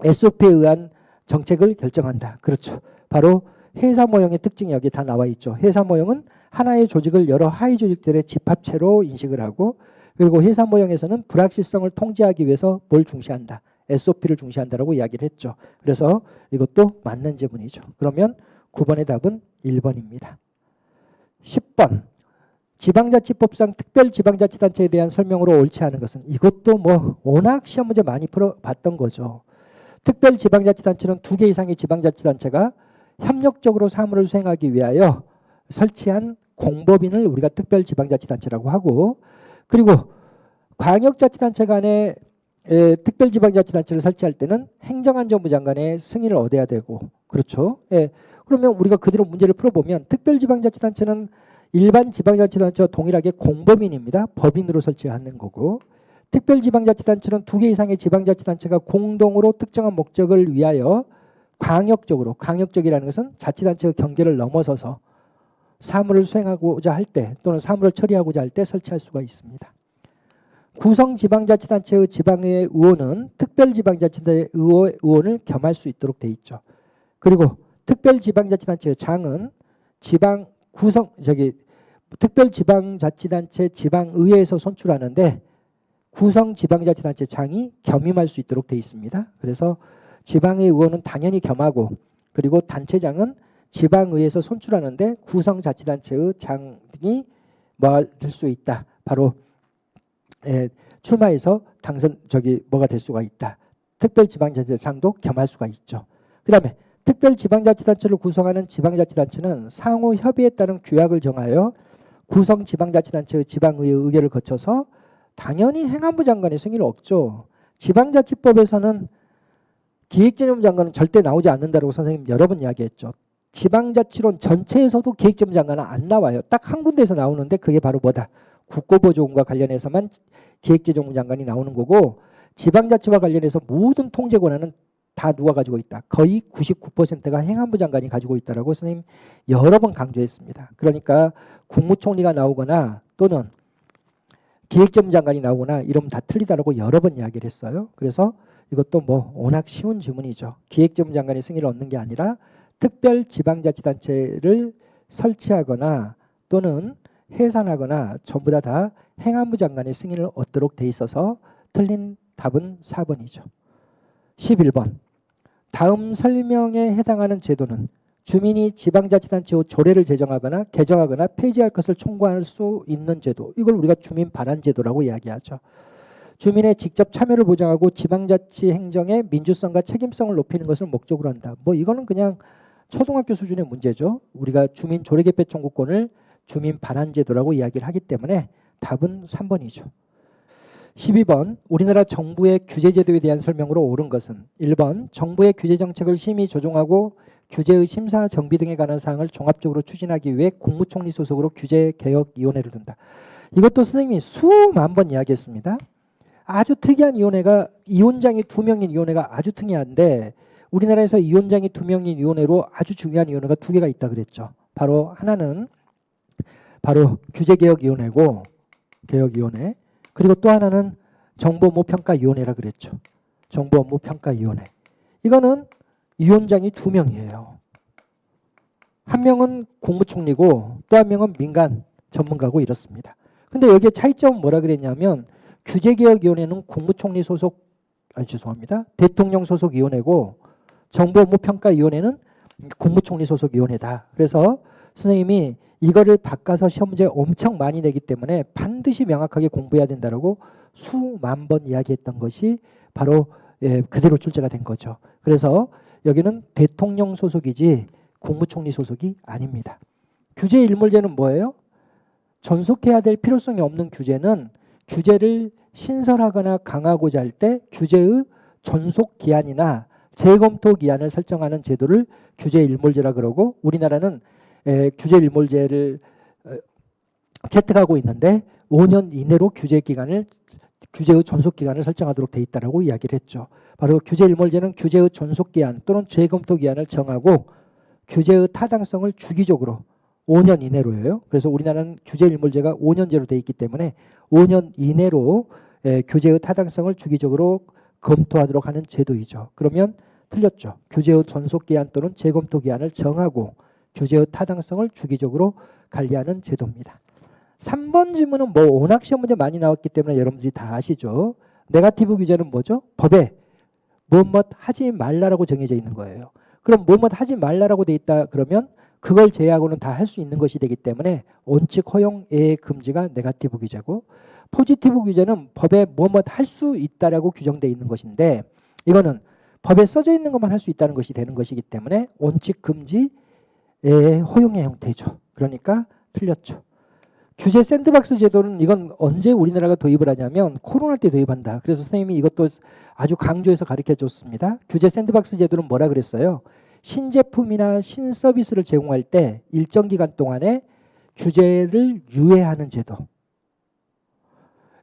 SOP에 의한 정책을 결정한다. 그렇죠. 바로 회사 모형의 특징이 여기 다 나와 있죠. 회사 모형은 하나의 조직을 여러 하위 조직들의 집합체로 인식을 하고 그리고 회사 모형에서는 불확실성을 통제하기 위해서 뭘 중시한다. SOP를 중시한다라고 이야기를 했죠. 그래서 이것도 맞는 지문이죠. 그러면 9번의 답은 1번입니다. 10번. 지방자치법상 특별지방자치단체에 대한 설명으로 옳지 않은 것은 이것도 뭐 워낙 시험 문제 많이 풀어봤던 거죠. 특별지방자치단체는 2개 이상의 지방자치단체가 협력적으로 사무를 수행하기 위하여 설치한 공법인을 우리가 특별지방자치단체라고 하고 그리고 광역자치단체 간에 특별지방자치단체를 설치할 때는 행정안전부 장관의 승인을 얻어야 되고 그렇죠. 그러면 우리가 그대로 문제를 풀어보면 특별지방자치단체는 일반 지방자치단체와 동일하게 공법인입니다. 법인으로 설치하는 거고 특별지방자치단체는 2개 이상의 지방자치단체가 공동으로 특정한 목적을 위하여 광역적이라는 것은 자치단체의 경계를 넘어서서 사무를 수행하고자 할 때 또는 사무를 처리하고자 할 때 설치할 수가 있습니다. 구성지방자치단체의 지방의회 의원은 특별지방자치단체 의원을 겸할 수 있도록 돼 있죠. 그리고 특별지방자치단체의 장은 특별지방자치단체 지방의회에서 선출하는데 구성지방자치단체 장이 겸임할 수 있도록 돼 있습니다. 그래서 지방의 의원은 당연히 겸하고 그리고 단체장은 지방의회에서 선출하는데 구성자치단체의 장이 될 수 있다. 바로 출마해서 뭐가 될 수가 있다. 특별지방자치단체 장도 겸할 수가 있죠. 그 다음에 특별지방자치단체를 구성하는 지방자치단체는 상호 협의에 따른 규약을 정하여 구성지방자치단체의 지방의회 의결을 거쳐서 당연히 행안부 장관의 승인이 없죠. 지방자치법에서는 기획재정부 장관은 절대 나오지 않는다고 선생님 여러 번 이야기했죠. 지방자치론 전체에서도 기획재정부 장관은 안 나와요. 딱 한 군데에서 나오는데 그게 바로 뭐다? 국고보조금과 관련해서만 기획재정부 장관이 나오는 거고 지방자치와 관련해서 모든 통제 권한은 다 누가 가지고 있다? 거의 99%가 행안부 장관이 가지고 있다라고 선생님 여러 번 강조했습니다. 그러니까 국무총리가 나오거나 또는 기획재정부 장관이 나오거나 이러면 다 틀리다라고 여러 번 이야기를 했어요. 그래서 이것도 워낙 쉬운 질문이죠. 기획재정부 장관의 승인을 얻는 게 아니라 특별지방자치단체를 설치하거나 또는 해산하거나 전부 다 행안부 장관의 승인을 얻도록 돼 있어서 틀린 답은 4번이죠. 11번. 다음 설명에 해당하는 제도는 주민이 지방자치단체의 조례를 제정하거나 개정하거나 폐지할 것을 총구할 수 있는 제도. 이걸 우리가 주민 반환 제도라고 이야기하죠. 주민의 직접 참여를 보장하고 지방자치 행정의 민주성과 책임성을 높이는 것을 목적으로 한다. 이거는 그냥 초등학교 수준의 문제죠. 우리가 주민 조례 개폐 청구권을 주민 반환 제도라고 이야기를 하기 때문에 답은 3번이죠. 12번. 우리나라 정부의 규제 제도에 대한 설명으로 옳은 것은 1번. 정부의 규제 정책을 심의 조정하고 규제의 심사 정비 등에 관한 사항을 종합적으로 추진하기 위해 국무총리 소속으로 규제개혁위원회를 둔다. 이것도 선생님이 수만 번 이야기했습니다. 아주 특이한 위원회가 위원장이 2명인 위원회가 아주 특이한데 우리나라에서 위원장이 2명인 위원회로 아주 중요한 위원회가 2개가 있다 그랬죠. 바로 하나는 바로 규제개혁위원회고 개혁위원회 그리고 또 하나는 정보업무평가위원회라 그랬죠. 정보업무평가위원회. 이거는 위원장이 2명이에요. 한 명은 국무총리고 또 한 명은 민간 전문가고 이렇습니다. 근데 여기에 차이점은 뭐라 그랬냐면 규제개혁위원회는 국무총리 소속 대통령 소속 위원회고 정보업무평가위원회는 국무총리 소속 위원회다. 그래서 선생님이 이거를 바꿔서 시험 문제 엄청 많이 내기 때문에 반드시 명확하게 공부해야 된다라고 수만 번 이야기했던 것이 바로 그대로 출제가 된 거죠. 그래서 여기는 대통령 소속이지 국무총리 소속이 아닙니다. 규제 일몰제는 뭐예요? 전속해야 될 필요성이 없는 규제는 규제를 신설하거나 강화하고자 할 때 규제의 전속 기한이나 재검토 기한을 설정하는 제도를 규제 일몰제라 그러고 우리나라는 규제 일몰제를 채택하고 있는데 5년 이내로 규제의 전속 기간을 설정하도록 돼 있다라고 이야기를 했죠. 바로 규제 일몰제는 규제의 전속 기한 또는 재검토 기한을 정하고 규제의 타당성을 주기적으로 5년 이내로예요. 그래서 우리나라는 규제 일몰제가 5년제로 돼 있기 때문에 5년 이내로 규제의 타당성을 주기적으로 검토하도록 하는 제도이죠. 그러면 틀렸죠. 규제의 전속 기한 또는 재검토 기한을 정하고 규제의 타당성을 주기적으로 관리하는 제도입니다. 3번 질문은 워낙 시험 문제 많이 나왔기 때문에 여러분들이 다 아시죠. 네거티브 규제는 뭐죠? 법에 뭐뭇 하지 말라라고 정해져 있는 거예요. 그럼 뭐뭇 하지 말라라고 돼 있다 그러면 그걸 제외하고는 다 할 수 있는 것이 되기 때문에 원칙 허용 예외 금지가 네거티브 규제고 포지티브 규제는 법에 뭐뭇 할 수 있다라고 규정되어 있는 것인데 이거는 법에 써져 있는 것만 할 수 있다는 것이 되는 것이기 때문에 원칙 금지 예외 허용의 형태죠. 그러니까 틀렸죠. 규제 샌드박스 제도는 이건 언제 우리나라가 도입을 하냐면 코로나 때 도입한다. 그래서 선생님이 이것도 아주 강조해서 가르쳐 줬습니다. 규제 샌드박스 제도는 뭐라 그랬어요? 신제품이나 신서비스를 제공할 때 일정 기간 동안에 규제를 유예하는 제도.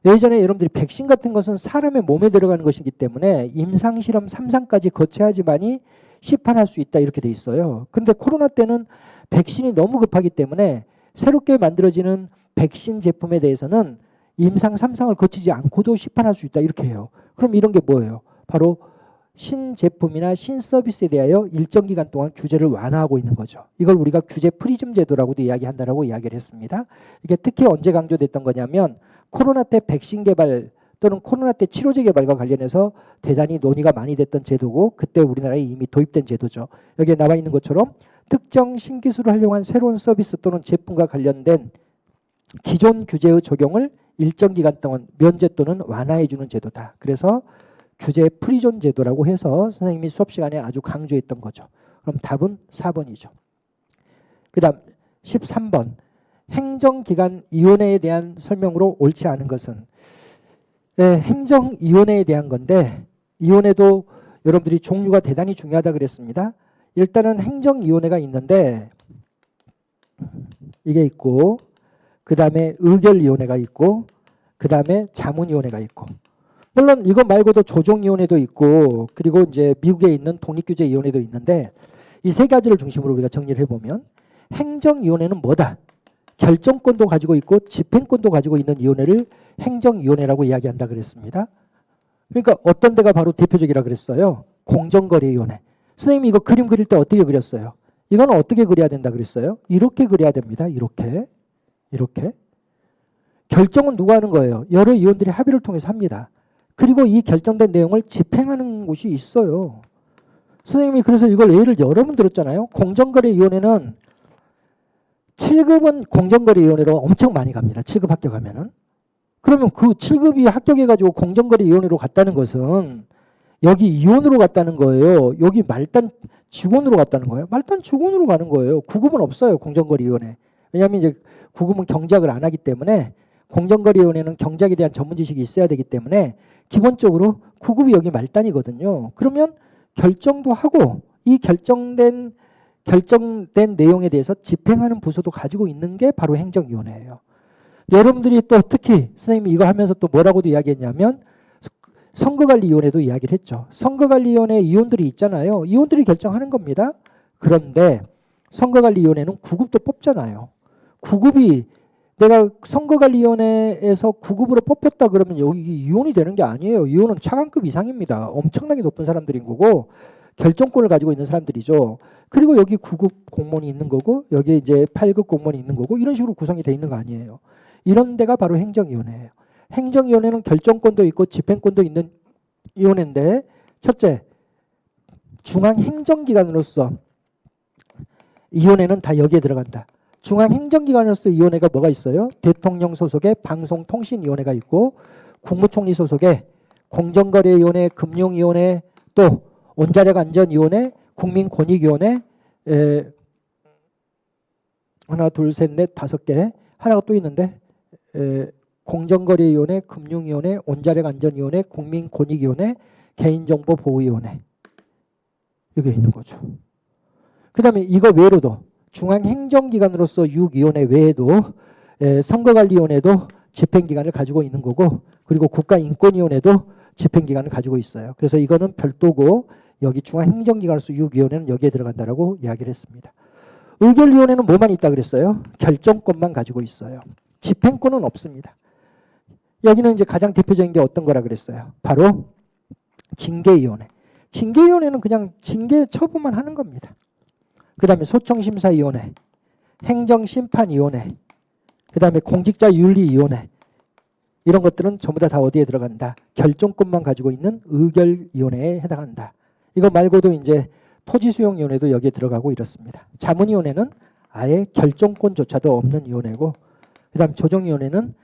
예전에 여러분들이 백신 같은 것은 사람의 몸에 들어가는 것이기 때문에 임상실험 3상까지 거쳐야지만이 시판할 수 있다 이렇게 돼 있어요. 그런데 코로나 때는 백신이 너무 급하기 때문에 새롭게 만들어지는 백신 제품에 대해서는 임상 3상을 거치지 않고도 시판할 수 있다 이렇게 해요. 그럼 이런 게 뭐예요? 바로 신제품이나 신서비스에 대하여 일정 기간 동안 규제를 완화하고 있는 거죠. 이걸 우리가 규제 프리즘 제도라고도 이야기한다라고 이야기를 했습니다. 이게 특히 언제 강조됐던 거냐면 코로나 때 백신 개발 또는 코로나 때 치료제 개발과 관련해서 대단히 논의가 많이 됐던 제도고 그때 우리나라에 이미 도입된 제도죠. 여기에 나와 있는 것처럼 특정 신기술을 활용한 새로운 서비스 또는 제품과 관련된 기존 규제의 적용을 일정 기간 동안 면제 또는 완화해 주는 제도다. 그래서 규제 프리존 제도라고 해서 선생님이 수업 시간에 아주 강조했던 거죠. 그럼 답은 4번이죠. 그 다음 13번 행정기관위원회에 대한 설명으로 옳지 않은 것은 행정위원회에 대한 건데 이 위원회도 여러분들이 종류가 대단히 중요하다 그랬습니다. 일단은 행정위원회가 있는데 이게 있고 그 다음에 의결위원회가 있고 그 다음에 자문위원회가 있고 물론 이거 말고도 조정위원회도 있고 그리고 이제 미국에 있는 독립규제위원회도 있는데 이 세 가지를 중심으로 우리가 정리를 해보면 행정위원회는 뭐다? 결정권도 가지고 있고 집행권도 가지고 있는 위원회를 행정위원회라고 이야기한다 그랬습니다. 그러니까 어떤 데가 바로 대표적이라 그랬어요? 공정거래위원회. 선생님이 이거 그림 그릴 때 어떻게 그렸어요? 이건 어떻게 그려야 된다 그랬어요? 이렇게 그려야 됩니다. 이렇게. 결정은 누가 하는 거예요? 여러 위원들이 합의를 통해서 합니다. 그리고 이 결정된 내용을 집행하는 곳이 있어요. 선생님이 그래서 이걸 예를 여러 번 들었잖아요. 공정거래위원회는 7급은 공정거래위원회로 엄청 많이 갑니다. 7급 합격하면은. 그러면 그 7급이 합격해가지고 공정거래위원회로 갔다는 것은 여기 위원으로 갔다는 거예요. 여기 말단 직원으로 갔다는 거예요. 말단 직원으로 가는 거예요. 9급은 없어요. 공정거래위원회. 왜냐하면 이제 9급은 경작을 안 하기 때문에 공정거래위원회는 경작에 대한 전문 지식이 있어야 되기 때문에 기본적으로 9급이 여기 말단이거든요. 그러면 결정도 하고 이 결정된 내용에 대해서 집행하는 부서도 가지고 있는 게 바로 행정위원회예요. 여러분들이 또 특히 선생님이 이거 하면서 또 뭐라고도 이야기했냐면 선거관리위원회도 이야기를 했죠. 선거관리위원회 위원들이 있잖아요. 위원들이 결정하는 겁니다. 그런데 선거관리위원회는 9급도 뽑잖아요. 9급이 내가 선거관리위원회에서 9급으로 뽑혔다 그러면 여기 위원이 되는 게 아니에요. 위원은 차관급 이상입니다. 엄청나게 높은 사람들인 거고 결정권을 가지고 있는 사람들이죠. 그리고 여기 9급 공무원이 있는 거고 여기 이제 8급 공무원이 있는 거고 이런 식으로 구성이 돼 있는 거 아니에요. 이런 데가 바로 행정위원회예요. 행정위원회는 결정권도 있고 집행권도 있는 위원회인데 첫째, 중앙행정기관으로서 위원회는 다 여기에 들어간다. 중앙행정기관으로서 위원회가 뭐가 있어요? 대통령 소속의 방송통신위원회가 있고 국무총리 소속의 공정거래위원회, 금융위원회, 또 원자력안전위원회, 국민권익위원회, 하나, 둘, 셋, 넷, 5개 하나가 또 있는데 공정거래위원회, 금융위원회, 원자력안전위원회, 국민권익위원회, 개인정보보호위원회 여기 있는 거죠. 그 다음에 이거 외로도 중앙행정기관으로서 6위원회 외에도 선거관리위원회도 집행기관을 가지고 있는 거고 그리고 국가인권위원회도 집행기관을 가지고 있어요. 그래서 이거는 별도고 여기 중앙행정기관으로서 6위원회는 여기에 들어간다라고 이야기를 했습니다. 의결위원회는 뭐만 있다 그랬어요? 결정권만 가지고 있어요. 집행권은 없습니다. 여기는 이제 가장 대표적인 게 어떤 거라 그랬어요? 바로 징계위원회. 징계위원회는 그냥 징계 처분만 하는 겁니다. 그 다음에 소청심사위원회, 행정심판위원회, 그 다음에 공직자윤리위원회 이런 것들은 전부 다 어디에 들어간다? 결정권만 가지고 있는 의결위원회에 해당한다. 이거 말고도 이제 토지수용위원회도 여기에 들어가고 이렇습니다. 자문위원회는 아예 결정권조차도 없는 위원회고 그 다음 조정위원회는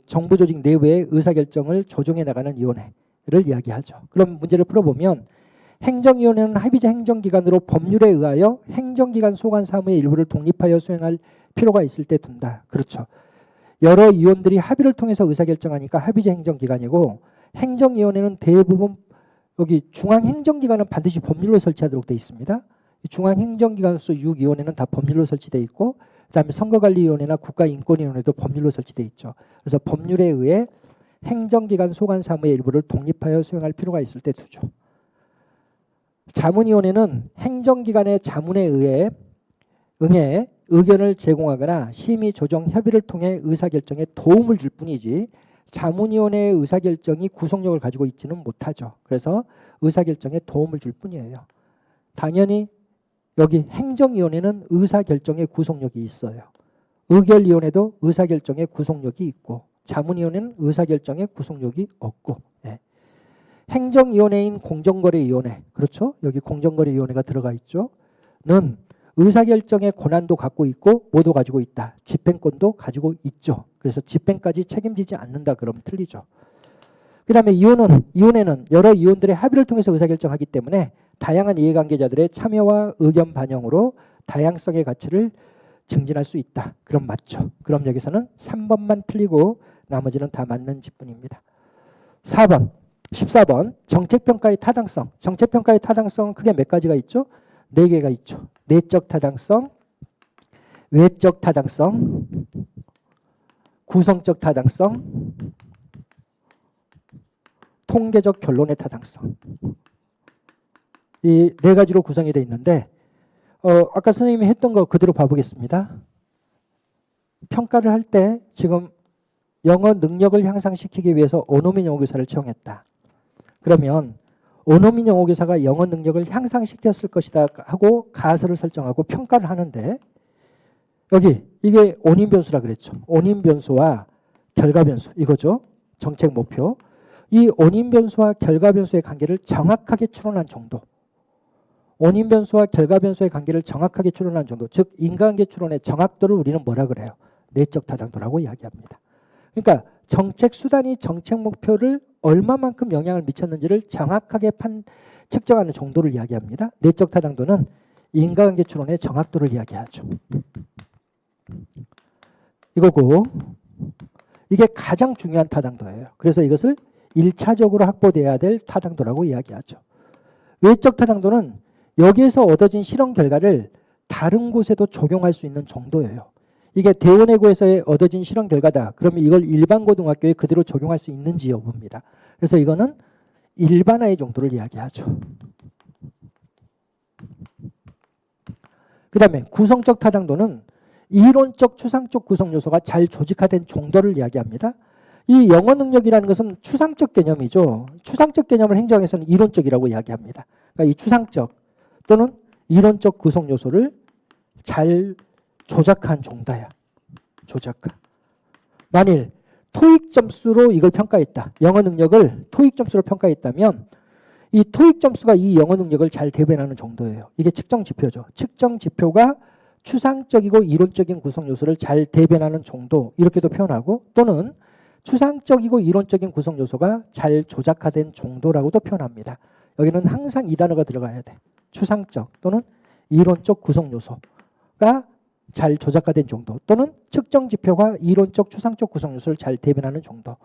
정부 조직 내부의 의사결정을 조정해 나가는 위원회를 이야기하죠. 그럼 문제를 풀어보면 행정위원회는 합의제 행정기관으로 법률에 의하여 행정기관 소관 사무의 일부를 독립하여 수행할 필요가 있을 때 둔다. 그렇죠. 여러 위원들이 합의를 통해서 의사결정하니까 합의제 행정기관이고 행정위원회는 대부분 여기 중앙행정기관은 반드시 법률로 설치하도록 되어 있습니다. 중앙행정기관으로서 6위원회는 다 법률로 설치되어 있고 그다음에 선거관리위원회나 국가인권위원회도 법률로 설치되어 있죠. 그래서 법률에 의해 행정기관 소관 사무의 일부를 독립하여 수행할 필요가 있을 때 두죠. 자문위원회는 행정기관의 자문에 응해 의견을 제공하거나 심의, 조정, 협의를 통해 의사결정에 도움을 줄 뿐이지 자문위원회의 의사결정이 구속력을 가지고 있지는 못하죠. 그래서 의사결정에 도움을 줄 뿐이에요. 당연히 여기 행정위원회는 의사결정에 구속력이 있어요. 의결위원회도 의사결정에 구속력이 있고 자문위원회는 의사결정에 구속력이 없고. 예. 행정위원회인 공정거래위원회, 그렇죠? 여기 공정거래위원회가 들어가 있죠. 는 의사결정의 권한도 갖고 있고 뭐도 가지고 있다. 집행권도 가지고 있죠. 그래서 집행까지 책임지지 않는다 그러면 틀리죠. 그 다음에 위원회는 여러 위원들의 합의를 통해서 의사결정하기 때문에 다양한 이해관계자들의 참여와 의견 반영으로 다양성의 가치를 증진할 수 있다. 그럼 맞죠. 그럼 여기서는 3번만 틀리고 나머지는 다 맞는 지뿐입니다. 4번, 14번 정책평가의 타당성. 정책평가의 타당성은 크게 몇 가지가 있죠? 4개가 있죠. 내적 타당성, 외적 타당성, 구성적 타당성, 통계적 결론의 타당성. 이 4가지로 구성이 되어 있는데 아까 선생님이 했던 거 그대로 봐보겠습니다. 평가를 할 때 지금 영어 능력을 향상시키기 위해서 원어민 영어교사를 채용했다. 그러면 원어민 영어교사가 영어 능력을 향상시켰을 것이다 하고 가설을 설정하고 평가를 하는데 여기 이게 원인변수라 그랬죠. 원인변수와 결과변수 이거죠. 정책 목표. 이 원인변수와 결과변수의 관계를 정확하게 추론한 정도. 원인변수와 결과변수의 관계를 정확하게 추론한 정도. 즉 인과관계 추론의 정확도를 우리는 뭐라 그래요? 내적 타당도라고 이야기합니다. 그러니까 정책 수단이 정책 목표를 얼마만큼 영향을 미쳤는지를 정확하게 측정하는 정도를 이야기합니다. 내적 타당도는 인과관계 추론의 정확도를 이야기하죠. 이거고 이게 가장 중요한 타당도예요. 그래서 이것을 1차적으로 확보돼야 될 타당도라고 이야기하죠. 외적 타당도는 여기에서 얻어진 실험 결과를 다른 곳에도 적용할 수 있는 정도예요. 이게 대원외고에서 얻어진 실험 결과다. 그러면 이걸 일반 고등학교에 그대로 적용할 수 있는지 여부입니다. 그래서 이거는 일반화의 정도를 이야기하죠. 그 다음에 구성적 타당도는 이론적 추상적 구성 요소가 잘 조직화된 정도를 이야기합니다. 이 영어 능력이라는 것은 추상적 개념이죠. 추상적 개념을 행정에서는 이론적이라고 이야기합니다. 그러니까 이 추상적 또는 이론적 구성 요소를 잘 조작한 정도야. 조작한. 만일 토익 점수로 이걸 평가했다. 영어 능력을 토익 점수로 평가했다면 이 토익 점수가 이 영어 능력을 잘 대변하는 정도예요. 이게 측정 지표죠. 측정 지표가 추상적이고 이론적인 구성 요소를 잘 대변하는 정도 이렇게도 표현하고 또는 추상적이고 이론적인 구성 요소가 잘 조작화된 정도라고도 표현합니다. 여기는 항상 이 단어가 들어가야 돼. 추상적 또는 이론적 구성 요소가 잘 조작화된 정도 또는 측정 지표가 이론적 추상적 구성 요소를 잘 대변하는 정도.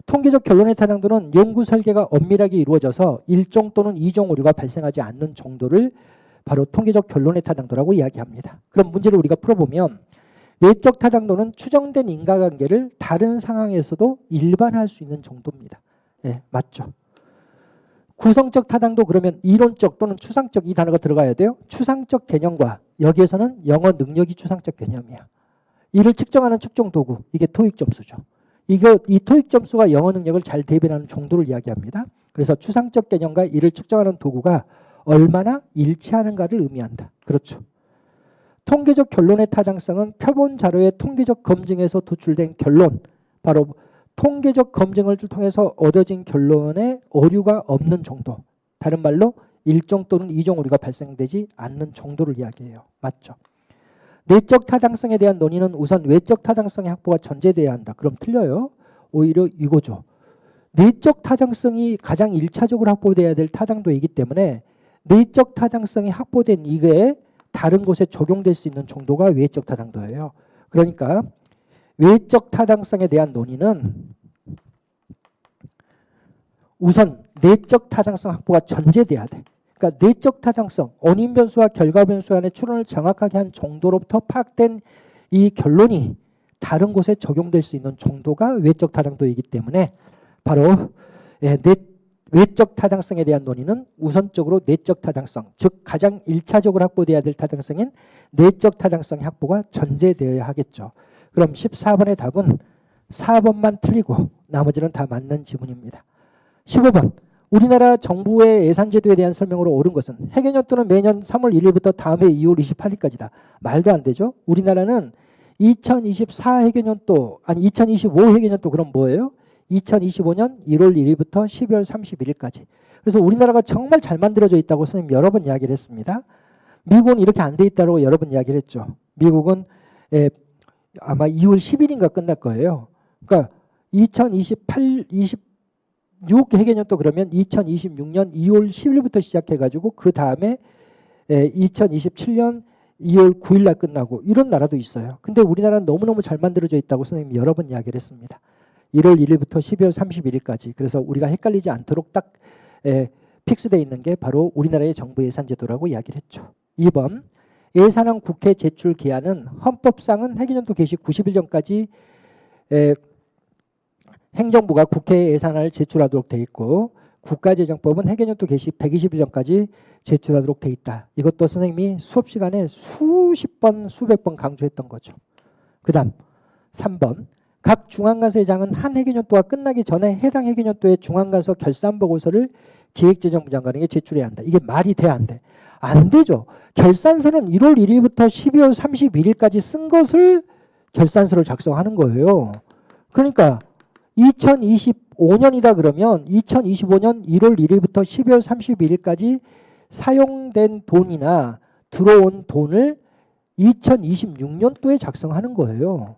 통계적 결론의 타당도는 연구 설계가 엄밀하게 이루어져서 1종 또는 2종 오류가 발생하지 않는 정도를 바로 통계적 결론의 타당도라고 이야기합니다. 그럼 문제를 우리가 풀어보면 외적 타당도는 추정된 인과관계를 다른 상황에서도 일반화할 수 있는 정도입니다. 예, 맞죠. 구성적 타당도 그러면 이론적 또는 추상적 이 단어가 들어가야 돼요. 추상적 개념과 여기에서는 영어 능력이 추상적 개념이야. 이를 측정하는 측정 도구 이게 토익 점수죠. 이 토익 점수가 영어 능력을 잘 대변하는 정도를 이야기합니다. 그래서 추상적 개념과 이를 측정하는 도구가 얼마나 일치하는가를 의미한다. 그렇죠. 통계적 결론의 타당성은 표본 자료의 통계적 검증에서 도출된 결론, 바로 통계적 검증을 통해서 얻어진 결론에 오류가 없는 정도. 다른 말로 1종 또는 2종 오류가 발생되지 않는 정도를 이야기해요. 맞죠? 내적 타당성에 대한 논의는 우선 외적 타당성의 확보가 전제돼야 한다. 그럼 틀려요. 오히려 이거죠. 내적 타당성이 가장 1차적으로 확보돼야 될 타당도이기 때문에 내적 타당성이 확보된 이게 다른 곳에 적용될 수 있는 정도가 외적 타당도예요. 그러니까 외적 타당성에 대한 논의는 우선 내적 타당성 확보가 전제돼야 돼. 그러니까 내적 타당성, 원인 변수와 결과 변수 간의 추론을 정확하게 한 정도로부터 파악된 이 결론이 다른 곳에 적용될 수 있는 정도가 외적 타당도이기 때문에 바로 외적 타당성에 대한 논의는 우선적으로 내적 타당성, 즉 가장 1차적으로 확보돼야 될 타당성인 내적 타당성의 확보가 전제되어야 하겠죠. 그럼 14번의 답은 4번만 틀리고 나머지는 다 맞는 지문입니다. 15번. 우리나라 정부의 예산제도에 대한 설명으로 옳은 것은 해계년도는 매년 3월 1일부터 다음 해 2월 28일까지다. 말도 안 되죠. 우리나라는 2024 해계년도 아니 2025 해계년도 그럼 뭐예요? 2025년 1월 1일부터 12월 31일까지. 그래서 우리나라가 정말 잘 만들어져 있다고 선생님 여러 번 이야기를 했습니다. 미국은 이렇게 안 돼 있다고 여러 번 이야기를 했죠. 미국은 아마 2월 10일인가 끝날 거예요. 그러니까 2028, 26 해계년도 그러면 2026년 2월 10일부터 시작해가지고 그 다음에 2027년 2월 9일 날 끝나고 이런 나라도 있어요. 근데 우리나라는 너무너무 잘 만들어져 있다고 선생님이 여러 번 이야기를 했습니다. 1월 1일부터 12월 31일까지. 그래서 우리가 헷갈리지 않도록 딱 픽스되어 있는 게 바로 우리나라의 정부 예산제도라고 이야기를 했죠. 2번. 예산안 국회 제출 기한은 헌법상은 해계년도 개시 90일 전까지 행정부가 국회에 예산안을 제출하도록 돼 있고 국가재정법은 해계년도 개시 120일 전까지 제출하도록 돼 있다. 이것도 선생님이 수업 시간에 수십 번, 수백 번 강조했던 거죠. 그 다음 3번. 각 중앙간서장은 한 해계년도가 끝나기 전에 해당 해계년도의 중앙간서 결산보고서를 기획재정부 장관에게 제출해야 한다. 이게 말이 돼, 안 돼? 안 되죠. 결산서는 1월 1일부터 12월 31일까지 쓴 것을 결산서를 작성하는 거예요. 그러니까 2025년이다 그러면 2025년 1월 1일부터 12월 31일까지 사용된 돈이나 들어온 돈을 2026년도에 작성하는 거예요.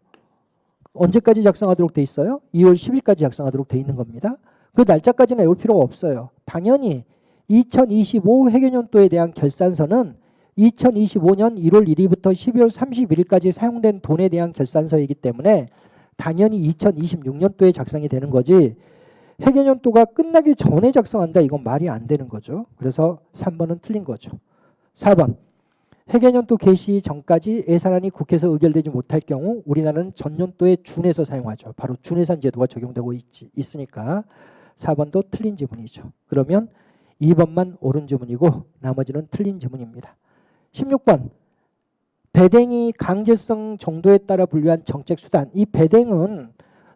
언제까지 작성하도록 돼 있어요? 2월 10일까지 작성하도록 돼 있는 겁니다. 그 날짜까지는 외울 필요가 없어요. 당연히 2025 해계년도에 대한 결산서는 2025년 1월 1일부터 12월 31일까지 사용된 돈에 대한 결산서이기 때문에 당연히 2026년도에 작성이 되는 거지 해계년도가 끝나기 전에 작성한다 이건 말이 안 되는 거죠. 그래서 3번은 틀린 거죠. 4번. 해계년도 개시 전까지 예산안이 국회에서 의결되지 못할 경우 우리나라는 전년도에 준해서 사용하죠. 바로 준예산 제도가 적용되고 있으니까 4번도 틀린 지문이죠. 그러면 2번만 옳은 지문이고 나머지는 틀린 지문입니다. 16번. 배당이 강제성 정도에 따라 분류한 정책수단. 이 배당은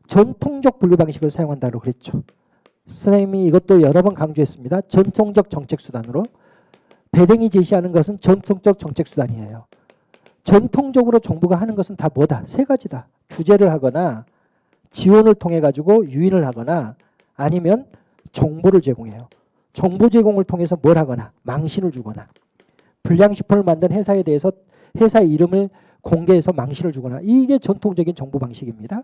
전통적 분류 방식을 사용한다고 그랬죠. 선생님이 이것도 여러 번 강조했습니다. 전통적 정책수단으로. 배당이 제시하는 것은 전통적 정책수단이에요. 전통적으로 정부가 하는 것은 다 뭐다? 세 가지다. 규제를 하거나 지원을 통해 가지고 유인을 하거나 아니면 정보를 제공해요. 정보 제공을 통해서 뭘 하거나 망신을 주거나 불량식품을 만든 회사에 대해서 회사의 이름을 공개해서 망신을 주거나 이게 전통적인 정부 방식입니다.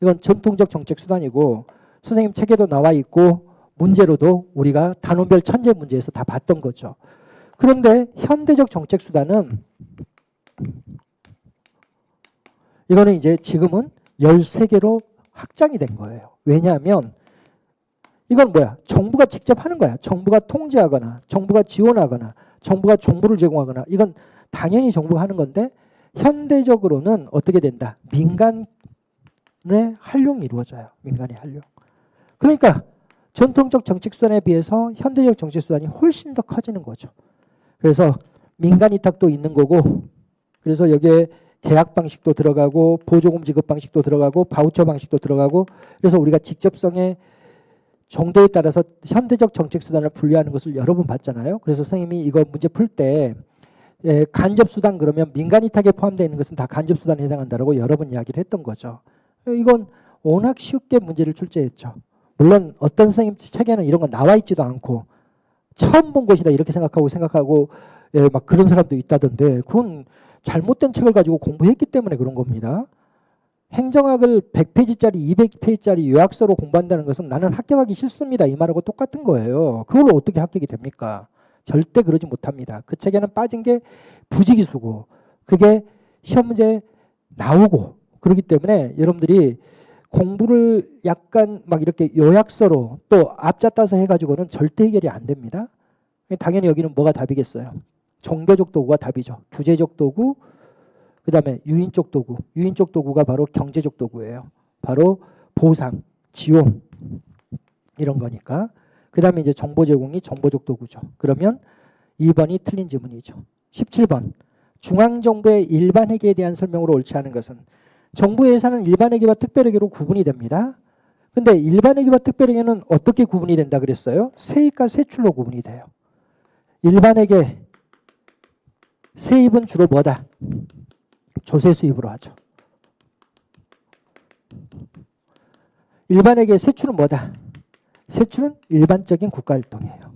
이건 전통적 정책 수단이고 선생님 책에도 나와 있고 문제로도 우리가 단원별 천재 문제에서 다 봤던 거죠. 그런데 현대적 정책 수단은 이거는 이제 지금은 13개로 확장이 된 거예요. 왜냐하면 이건 뭐야? 정부가 직접 하는 거야. 정부가 통제하거나 정부가 지원하거나 정부가 정보를 제공하거나 이건 당연히 정부가 하는 건데 현대적으로는 어떻게 된다? 민간의 활용이 이루어져요. 민간의 활용. 그러니까 전통적 정책수단에 비해서 현대적 정책수단이 훨씬 더 커지는 거죠. 그래서 민간 위탁도 있는 거고 그래서 여기에 계약 방식도 들어가고 보조금 지급 방식도 들어가고 바우처 방식도 들어가고 그래서 우리가 직접성의 정도에 따라서 현대적 정책수단을 분류하는 것을 여러 번 봤잖아요. 그래서 선생님이 이거 문제 풀 때 간접수단 그러면 민간 위탁에 포함되어 있는 것은 다 간접수단에 해당한다고 여러 번 이야기를 했던 거죠. 이건 워낙 쉽게 문제를 출제했죠. 물론 어떤 선생님 책에는 이런 거 나와 있지도 않고 처음 본 것이다 이렇게 생각하고 막 그런 사람도 있다던데 그건 잘못된 책을 가지고 공부했기 때문에 그런 겁니다. 행정학을 100페이지짜리 200페이지짜리 요약서로 공부한다는 것은 나는 합격하기 싫습니다 이 말하고 똑같은 거예요. 그걸로 어떻게 합격이 됩니까? 절대 그러지 못합니다. 그 책에는 빠진 게 부지기수고 그게 시험 문제에 나오고 그렇기 때문에 여러분들이 공부를 약간 막 이렇게 요약서로 또 앞자 따서 해가지고는 절대 해결이 안 됩니다. 당연히 여기는 뭐가 답이겠어요? 종교적 도구가 답이죠. 규제적 도구, 그 다음에 유인적 도구. 유인적 도구가 바로 경제적 도구예요. 바로 보상, 지원 이런 거니까. 그 다음에 이제 정보 제공이 정보적 도구죠. 그러면 2번이 틀린 지문이죠. 17번. 중앙정부의 일반회계에 대한 설명으로 옳지 않은 것은 정부 예산은 일반회계와 특별회계로 구분이 됩니다. 근데 일반회계와 특별회계는 어떻게 구분이 된다 그랬어요? 세입과 세출로 구분이 돼요. 일반회계 세입은 주로 뭐다? 조세 수입으로 하죠. 일반회계 세출은 뭐다? 세출은 일반적인 국가활동이에요.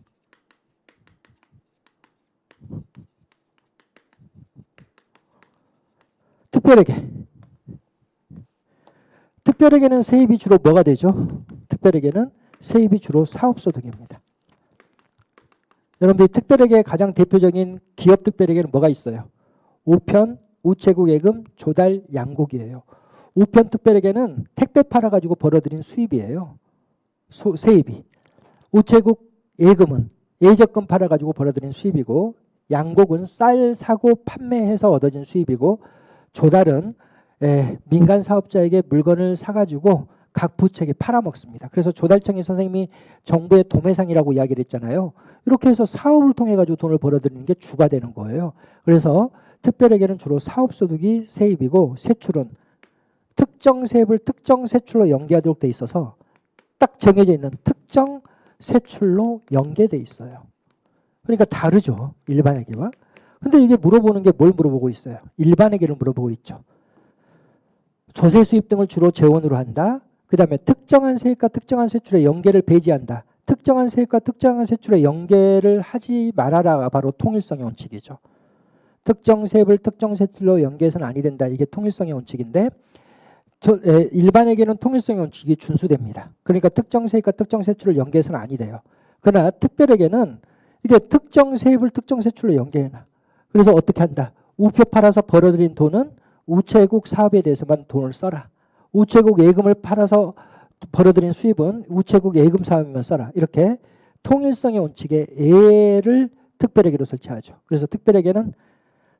특별회계. 특별회계는 세입이 주로 뭐가 되죠? 특별회계는 세입이 주로 사업소득입니다. 여러분들이 특별회계의 가장 대표적인 기업 특별회계는 뭐가 있어요? 우편, 우체국 예금, 조달, 양국이에요. 우편 특별회계는 택배 팔아가지고 벌어들인 수입이에요. 세입이. 우체국 예금은 예적금 팔아가지고 벌어들인 수입이고, 양국은 쌀 사고 판매해서 얻어진 수입이고, 조달은 민간 사업자에게 물건을 사가지고 각 부처에게 팔아먹습니다. 그래서 조달청의 선생님이 정부의 도매상이라고 이야기를 했잖아요. 이렇게 해서 사업을 통해 가지고 돈을 벌어들이는 게 주가 되는 거예요. 그래서 특별회계는 주로 사업소득이 세입이고, 세출은 특정 세입을 특정 세출로 연계하도록 돼 있어서 딱 정해져 있는 특정 세출로 연계돼 있어요. 그러니까 다르죠, 일반회계와. 근데 이게 물어보는 게 뭘 물어보고 있어요? 일반회계를 물어보고 있죠. 조세 수입 등을 주로 재원으로 한다. 그 다음에 특정한 세입과 특정한 세출의 연계를 배제한다. 특정한 세입과 특정한 세출의 연계를 하지 말아라가 바로 통일성의 원칙이죠. 특정 세입을 특정 세출로 연계해서는 아니 된다. 이게 통일성의 원칙인데, 일반회계는 통일성의 원칙이 준수됩니다. 그러니까 특정 세입과 특정 세출을 연계해서는 아니 돼요. 그러나 특별회계는 이게 특정 세입을 특정 세출로 연계해놔. 그래서 어떻게 한다? 우표 팔아서 벌어들인 돈은 우체국 사업에 대해서만 돈을 써라. 우체국 예금을 팔아서 벌어들인 수입은 우체국 예금 사업에만 써라. 이렇게 통일성의 원칙에 예를 특별회계로 설치하죠. 그래서 특별회계는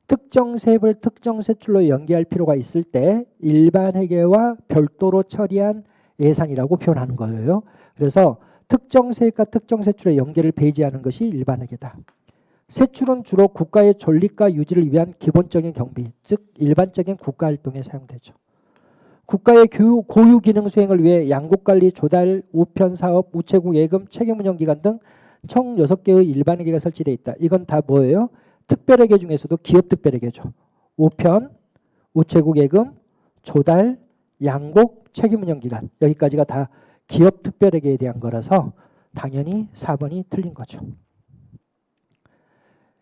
특정 세입을 특정 세출로 연계할 필요가 있을 때 일반회계와 별도로 처리한 예산이라고 표현하는 거예요. 그래서 특정 세입과 특정 세출의 연계를 배제하는 것이 일반회계다. 세출은 주로 국가의 존립과 유지를 위한 기본적인 경비, 즉 일반적인 국가활동에 사용되죠. 국가의 고유 기능 수행을 위해 양국관리, 조달, 우편 사업, 우체국 예금, 책임운영기관 등 총 6개의 일반회계가 설치되어 있다. 이건 다 뭐예요? 특별회계 중에서도 기업 특별회계죠. 우편, 우체국 예금, 조달, 양국, 책임운영기관. 여기까지가 다 기업 특별회계에 대한 거라서 당연히 4번이 틀린 거죠.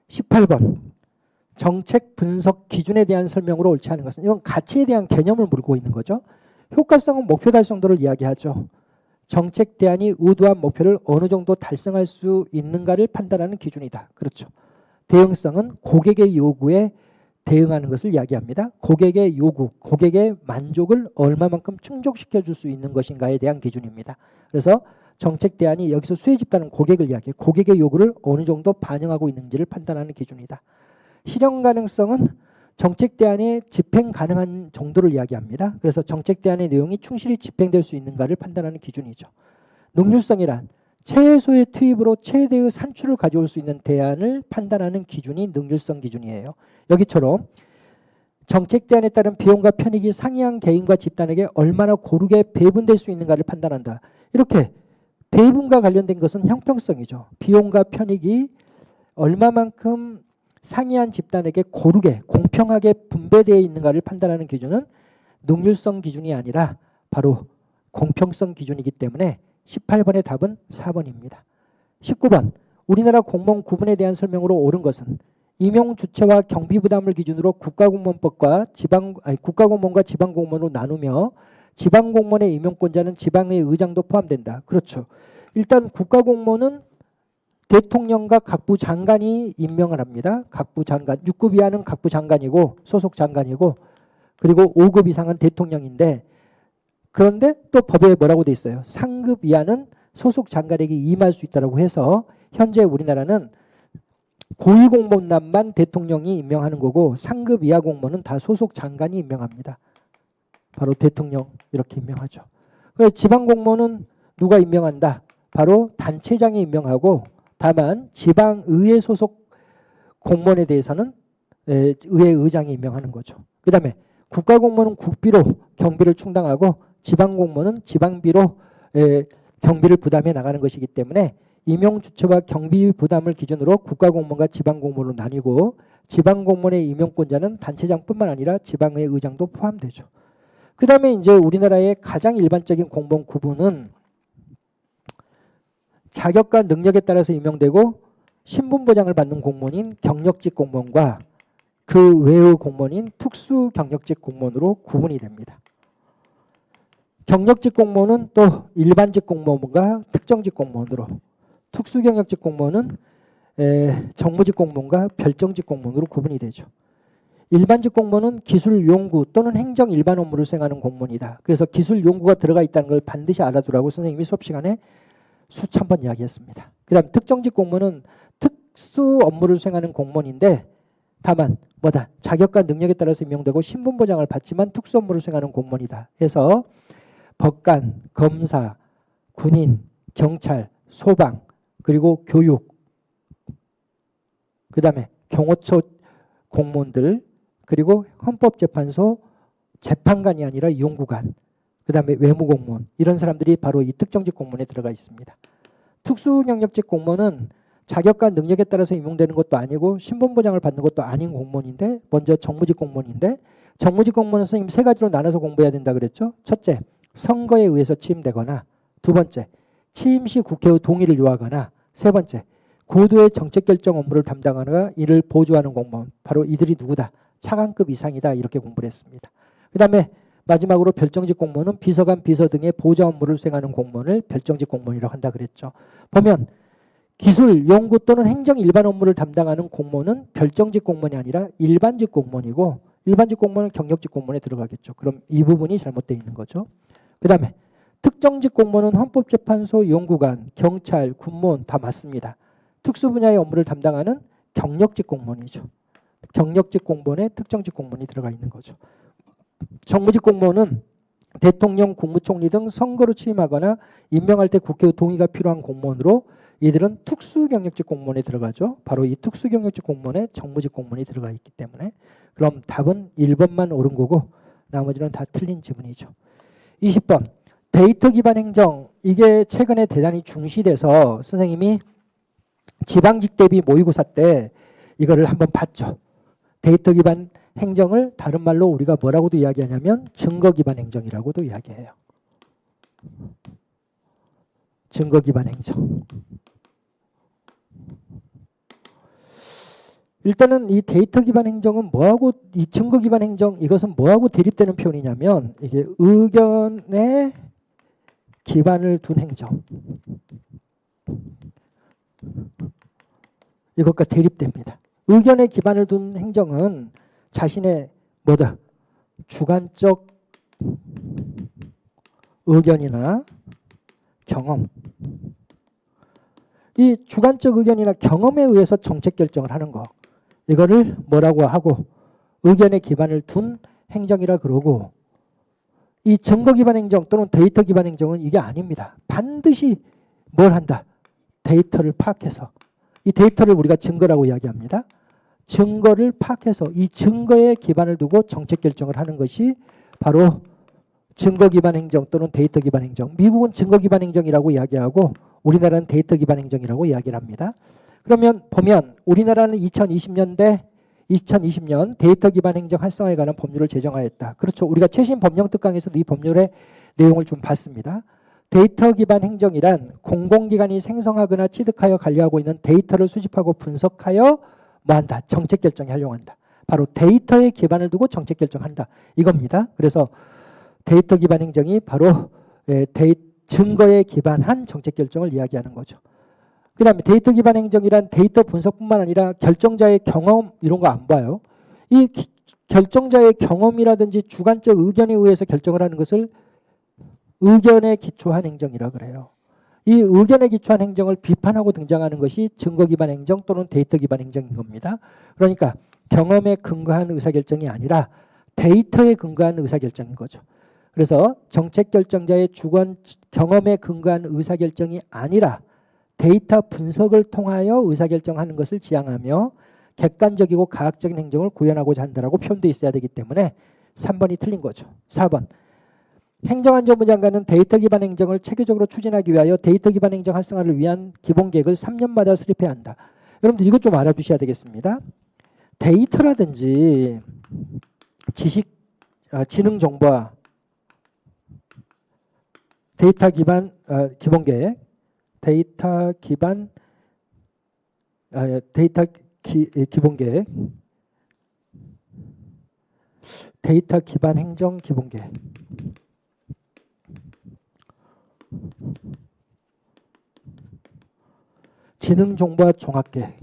18번. 정책 분석 기준에 대한 설명으로 옳지 않은 것은, 이건 가치에 대한 개념을 물고 있는 거죠. 효과성은 목표 달성도를 이야기하죠. 정책 대안이 의도한 목표를 어느 정도 달성할 수 있는가를 판단하는 기준이다. 그렇죠. 대응성은 고객의 요구에 대응하는 것을 이야기합니다. 고객의 요구, 고객의 만족을 얼마만큼 충족시켜 줄 수 있는 것인가에 대한 기준입니다. 그래서 정책 대안이 여기서 수혜 집단은 고객을 이야기해요. 고객의 요구를 어느 정도 반영하고 있는지를 판단하는 기준이다. 실현 가능성은 정책 대안의 집행 가능한 정도를 이야기합니다. 그래서 정책 대안의 내용이 충실히 집행될 수 있는가를 판단하는 기준이죠. 능률성이란 최소의 투입으로 최대의 산출을 가져올 수 있는 대안을 판단하는 기준이 능률성 기준이에요. 여기처럼 정책 대안에 따른 비용과 편익이 상이한 개인과 집단에게 얼마나 고르게 배분될 수 있는가를 판단한다. 이렇게 배분과 관련된 것은 형평성이죠. 비용과 편익이 얼마만큼 상이한 집단에게 고르게 공평하게 분배되어 있는가를 판단하는 기준은 능률성 기준이 아니라 바로 공평성 기준이기 때문에 18번의 답은 4번입니다. 19번. 우리나라 공무원 구분에 대한 설명으로 옳은 것은 임용 주체와 경비 부담을 기준으로 국가공무원법과 국가공무원과 지방공무원으로 나누며 지방공무원의 임용권자는 지방의 의장도 포함된다. 그렇죠. 일단 국가공무원은 대통령과 각부 장관이 임명을 합니다. 각부 장관, 6급 이하는 각부 장관이고 소속 장관이고, 그리고 5급 이상은 대통령인데, 그런데 또 법에 뭐라고 돼 있어요? 상급 이하는 소속 장관에게 임할 수 있다고 해서 현재 우리나라는 고위 공무원만 대통령이 임명하는 거고 상급 이하 공무원은 다 소속 장관이 임명합니다. 바로 대통령 이렇게 임명하죠. 지방 공무원은 누가 임명한다? 바로 단체장이 임명하고 다만 지방의회 소속 공무원에 대해서는 의회 의장이 임명하는 거죠. 그 다음에 국가공무원은 국비로 경비를 충당하고 지방공무원은 지방비로 경비를 부담해 나가는 것이기 때문에 임용주체와 경비 부담을 기준으로 국가공무원과 지방공무원으로 나뉘고 지방공무원의 임용권자는 단체장뿐만 아니라 지방의 의장도 포함되죠. 그 다음에 이제 우리나라의 가장 일반적인 공무원 구분은 자격과 능력에 따라서 임용되고 신분보장을 받는 공무원인 경력직 공무원과 그 외의 공무원인 특수 경력직 공무원으로 구분이 됩니다. 경력직 공무원은 또 일반직 공무원과 특정직 공무원으로, 특수 경력직 공무원은 정무직 공무원과 별정직 공무원으로 구분이 되죠. 일반직 공무원은 기술 연구 또는 행정 일반 업무를 수행하는 공무원이다. 그래서 기술 연구가 들어가 있다는 걸 반드시 알아두라고 선생님이 수업 시간에 수천 번 이야기했습니다. 그 다음 특정직 공무원은 특수 업무를 수행하는 공무원인데 다만 뭐다? 자격과 능력에 따라서 임명되고 신분보장을 받지만 특수 업무를 수행하는 공무원이다. 해서 법관, 검사, 군인, 경찰, 소방, 그리고 교육, 그 다음에 경호처 공무원들, 그리고 헌법재판소 재판관이 아니라 연구관, 그 다음에 외무공무원, 이런 사람들이 바로 이 특정직 공무원에 들어가 있습니다. 특수경력직 공무원은 자격과 능력에 따라서 임용되는 것도 아니고 신분보장을 받는 것도 아닌 공무원인데, 먼저 정무직 공무원인데, 정무직 공무원은 선생님 세 가지로 나눠서 공부해야 된다 그랬죠. 첫째, 선거에 의해서 취임되거나, 두 번째, 취임 시 국회의 동의를 요하거나, 세 번째, 고도의 정책결정 업무를 담당하거나 이를 보조하는 공무원, 바로 이들이 누구다? 차관급 이상이다. 이렇게 공부를 했습니다. 그 다음에 마지막으로 별정직 공무원은 비서관, 비서 등의 보좌 업무를 수행하는 공무원을 별정직 공무원이라고 한다 그랬죠. 보면 기술, 연구 또는 행정 일반 업무를 담당하는 공무원은 별정직 공무원이 아니라 일반직 공무원이고, 일반직 공무원은 경력직 공무원에 들어가겠죠. 그럼 이 부분이 잘못되어 있는 거죠. 그 다음에 특정직 공무원은 헌법재판소, 연구관, 경찰, 군무원 다 맞습니다. 특수 분야의 업무를 담당하는 경력직 공무원이죠. 경력직 공무원에 특정직 공무원이 들어가 있는 거죠. 정무직 공무원은 대통령, 국무총리 등 선거로 취임하거나 임명할 때 국회의 동의가 필요한 공무원으로 이들은 특수경력직 공무원에 들어가죠. 바로 이 특수경력직 공무원에 정무직 공무원이 들어가 있기 때문에 그럼 답은 1번만 옳은 거고 나머지는 다 틀린 지문이죠. 20번 데이터 기반 행정, 이게 최근에 대단히 중시돼서 선생님이 지방직 대비 모의고사 때 이거를 한번 봤죠. 데이터 기반 행정을 다른 말로 우리가 뭐라고도 이야기하냐면 증거 기반 행정이라고도 이야기해요. 증거 기반 행정. 일단은 이 데이터 기반 행정은 뭐하고, 이 증거 기반 행정, 이것은 뭐하고 대립되는 표현이냐면 이게 의견에 기반을 둔 행정, 이것과 대립됩니다. 의견에 기반을 둔 행정은 자신의 뭐다? 주관적 의견이나 경험, 이 주관적 의견이나 경험에 의해서 정책 결정을 하는 거, 이거를 뭐라고 하고 의견에 기반을 둔 행정이라 그러고, 이 증거 기반 행정 또는 데이터 기반 행정은 이게 아닙니다. 반드시 뭘 한다? 데이터를 파악해서, 이 데이터를 우리가 증거라고 이야기합니다. 증거를 파악해서 이 증거에 기반을 두고 정책 결정을 하는 것이 바로 증거 기반 행정 또는 데이터 기반 행정. 미국은 증거 기반 행정이라고 이야기하고 우리나라는 데이터 기반 행정이라고 이야기를 합니다. 그러면 보면 우리나라는 2020년 데이터 기반 행정 활성화에 관한 법률을 제정하였다. 그렇죠. 우리가 최신 법령 특강에서도 이 법률의 내용을 좀 봤습니다. 데이터 기반 행정이란 공공기관이 생성하거나 취득하여 관리하고 있는 데이터를 수집하고 분석하여 뭐한다? 정책 결정에 활용한다. 바로 데이터에 기반을 두고 정책 결정한다. 이겁니다. 그래서 데이터 기반 행정이 바로 증거에 기반한 정책 결정을 이야기하는 거죠. 그 다음에 데이터 기반 행정이란 데이터 분석뿐만 아니라 결정자의 경험 이런 거 안 봐요. 이 결정자의 경험이라든지 주관적 의견에 의해서 결정을 하는 것을 의견에 기초한 행정이라 그래요. 이 의견에 기초한 행정을 비판하고 등장하는 것이 증거 기반 행정 또는 데이터 기반 행정인 겁니다. 그러니까 경험에 근거한 의사결정이 아니라 데이터에 근거한 의사결정인 거죠. 그래서 정책 결정자의 주관 경험에 근거한 의사결정이 아니라 데이터 분석을 통하여 의사결정하는 것을 지향하며 객관적이고 가학적인 행정을 구현하고자 한다라고 표현되어 있어야 되기 때문에 3번이 틀린 거죠. 4번. 행정안전부 장관은 데이터 기반 행정을 체계적으로 추진하기 위하여 데이터 기반 행정 활성화를 위한 기본 계획을 3년마다 수립해야 한다. 여러분들 이것 좀 알아두셔야 되겠습니다. 데이터라든지 지능 정보와 데이터 기반 기본 계획, 데이터 기반 기본 계획, 데이터 기반 행정 기본 계획. 지능정보화 종합계획.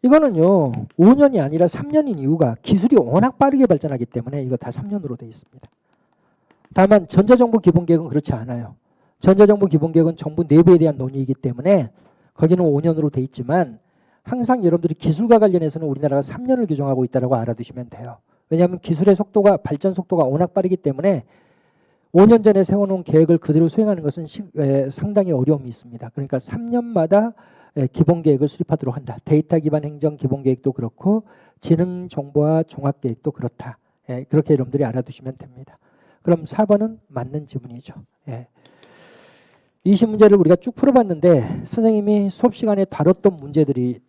이거는요 5년이 아니라 3년인 이유가 기술이 워낙 빠르게 발전하기 때문에 이거 다 3년으로 되어 있습니다. 다만 전자정보 기본계획은 그렇지 않아요. 전자정보 기본계획은 정부 내부에 대한 논의이기 때문에 거기는 5년으로 되어 있지만 항상 여러분들이 기술과 관련해서는 우리나라가 3년을 규정하고 있다고 알아두시면 돼요. 왜냐하면 기술의 속도가 발전 속도가 워낙 빠르기 때문에 5년 전에 세워놓은 계획을 그대로 수행하는 것은 상당히 어려움이 있습니다. 그러니까 3년마다 기본 계획을 수립하도록 한다. 데이터 기반 행정 기본 계획도 그렇고 지능 정보화 종합 계획도 그렇다. 그렇게 여러분들이 알아두시면 됩니다. 그럼 4번은 맞는 지문이죠. 20문제를 우리가 쭉 풀어봤는데 선생님이 수업 시간에 다뤘던 문제들이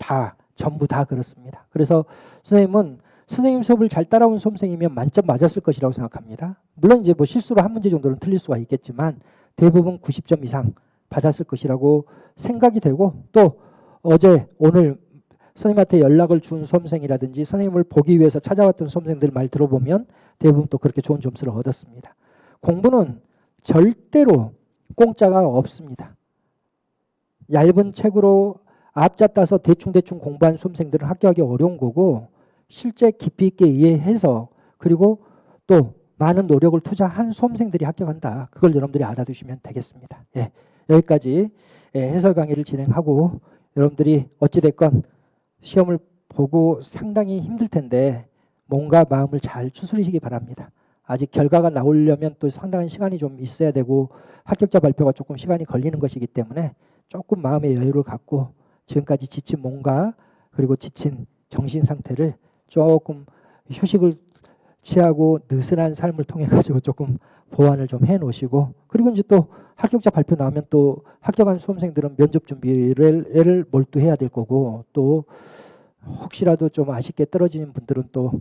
전부 다 그렇습니다. 그래서 선생님 수업을 잘 따라온 수험생이면 만점 맞았을 것이라고 생각합니다. 물론 이제 뭐 실수로 한 문제 정도는 틀릴 수가 있겠지만 대부분 90점 이상 받았을 것이라고 생각이 되고 또 오늘 선생님한테 연락을 준 수험생이라든지 선생님을 보기 위해서 찾아왔던 수험생들 말 들어보면 대부분 또 그렇게 좋은 점수를 얻었습니다. 공부는 절대로 공짜가 없습니다. 얇은 책으로 앞자 따서 대충 공부한 수험생들은 합격하기 어려운 거고 실제 깊이 있게 이해해서 그리고 또 많은 노력을 투자한 수험생들이 합격한다. 그걸 여러분들이 알아두시면 되겠습니다. 여기까지 해설 강의를 진행하고 여러분들이 어찌됐건 시험을 보고 상당히 힘들 텐데 몸과 마음을 잘 추스리시기 바랍니다. 아직 결과가 나오려면 또 상당한 시간이 좀 있어야 되고 합격자 발표가 조금 시간이 걸리는 것이기 때문에 조금 마음의 여유를 갖고 지금까지 지친 몸과 그리고 지친 정신 상태를 조금 휴식을 취하고 느슨한 삶을 통해 가지고 조금 보완을 좀 해 놓으시고 그리고 이제 또 합격자 발표 나오면 또 합격한 수험생들은 면접 준비를 몰두해야 될 거고 또 혹시라도 좀 아쉽게 떨어지는 분들은 또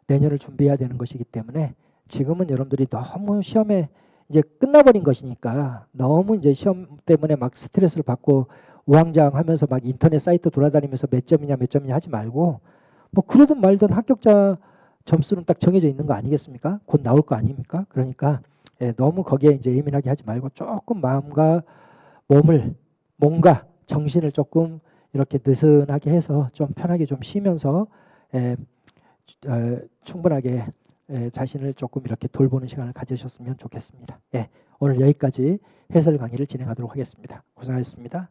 내년을 준비해야 되는 것이기 때문에 지금은 여러분들이 너무 시험에 이제 끝나버린 것이니까 너무 이제 시험 때문에 막 스트레스를 받고 우왕좌왕하면서 막 인터넷 사이트 돌아다니면서 몇 점이냐 하지 말고 뭐 그러든 말든 합격자 점수는 딱 정해져 있는 거 아니겠습니까? 곧 나올 거 아닙니까? 그러니까 너무 거기에 이제 예민하게 하지 말고 조금 마음과 몸과 정신을 조금 이렇게 느슨하게 해서 좀 편하게 좀 쉬면서 충분하게 자신을 조금 이렇게 돌보는 시간을 가지셨으면 좋겠습니다. 오늘 여기까지 해설 강의를 진행하도록 하겠습니다. 고생하셨습니다.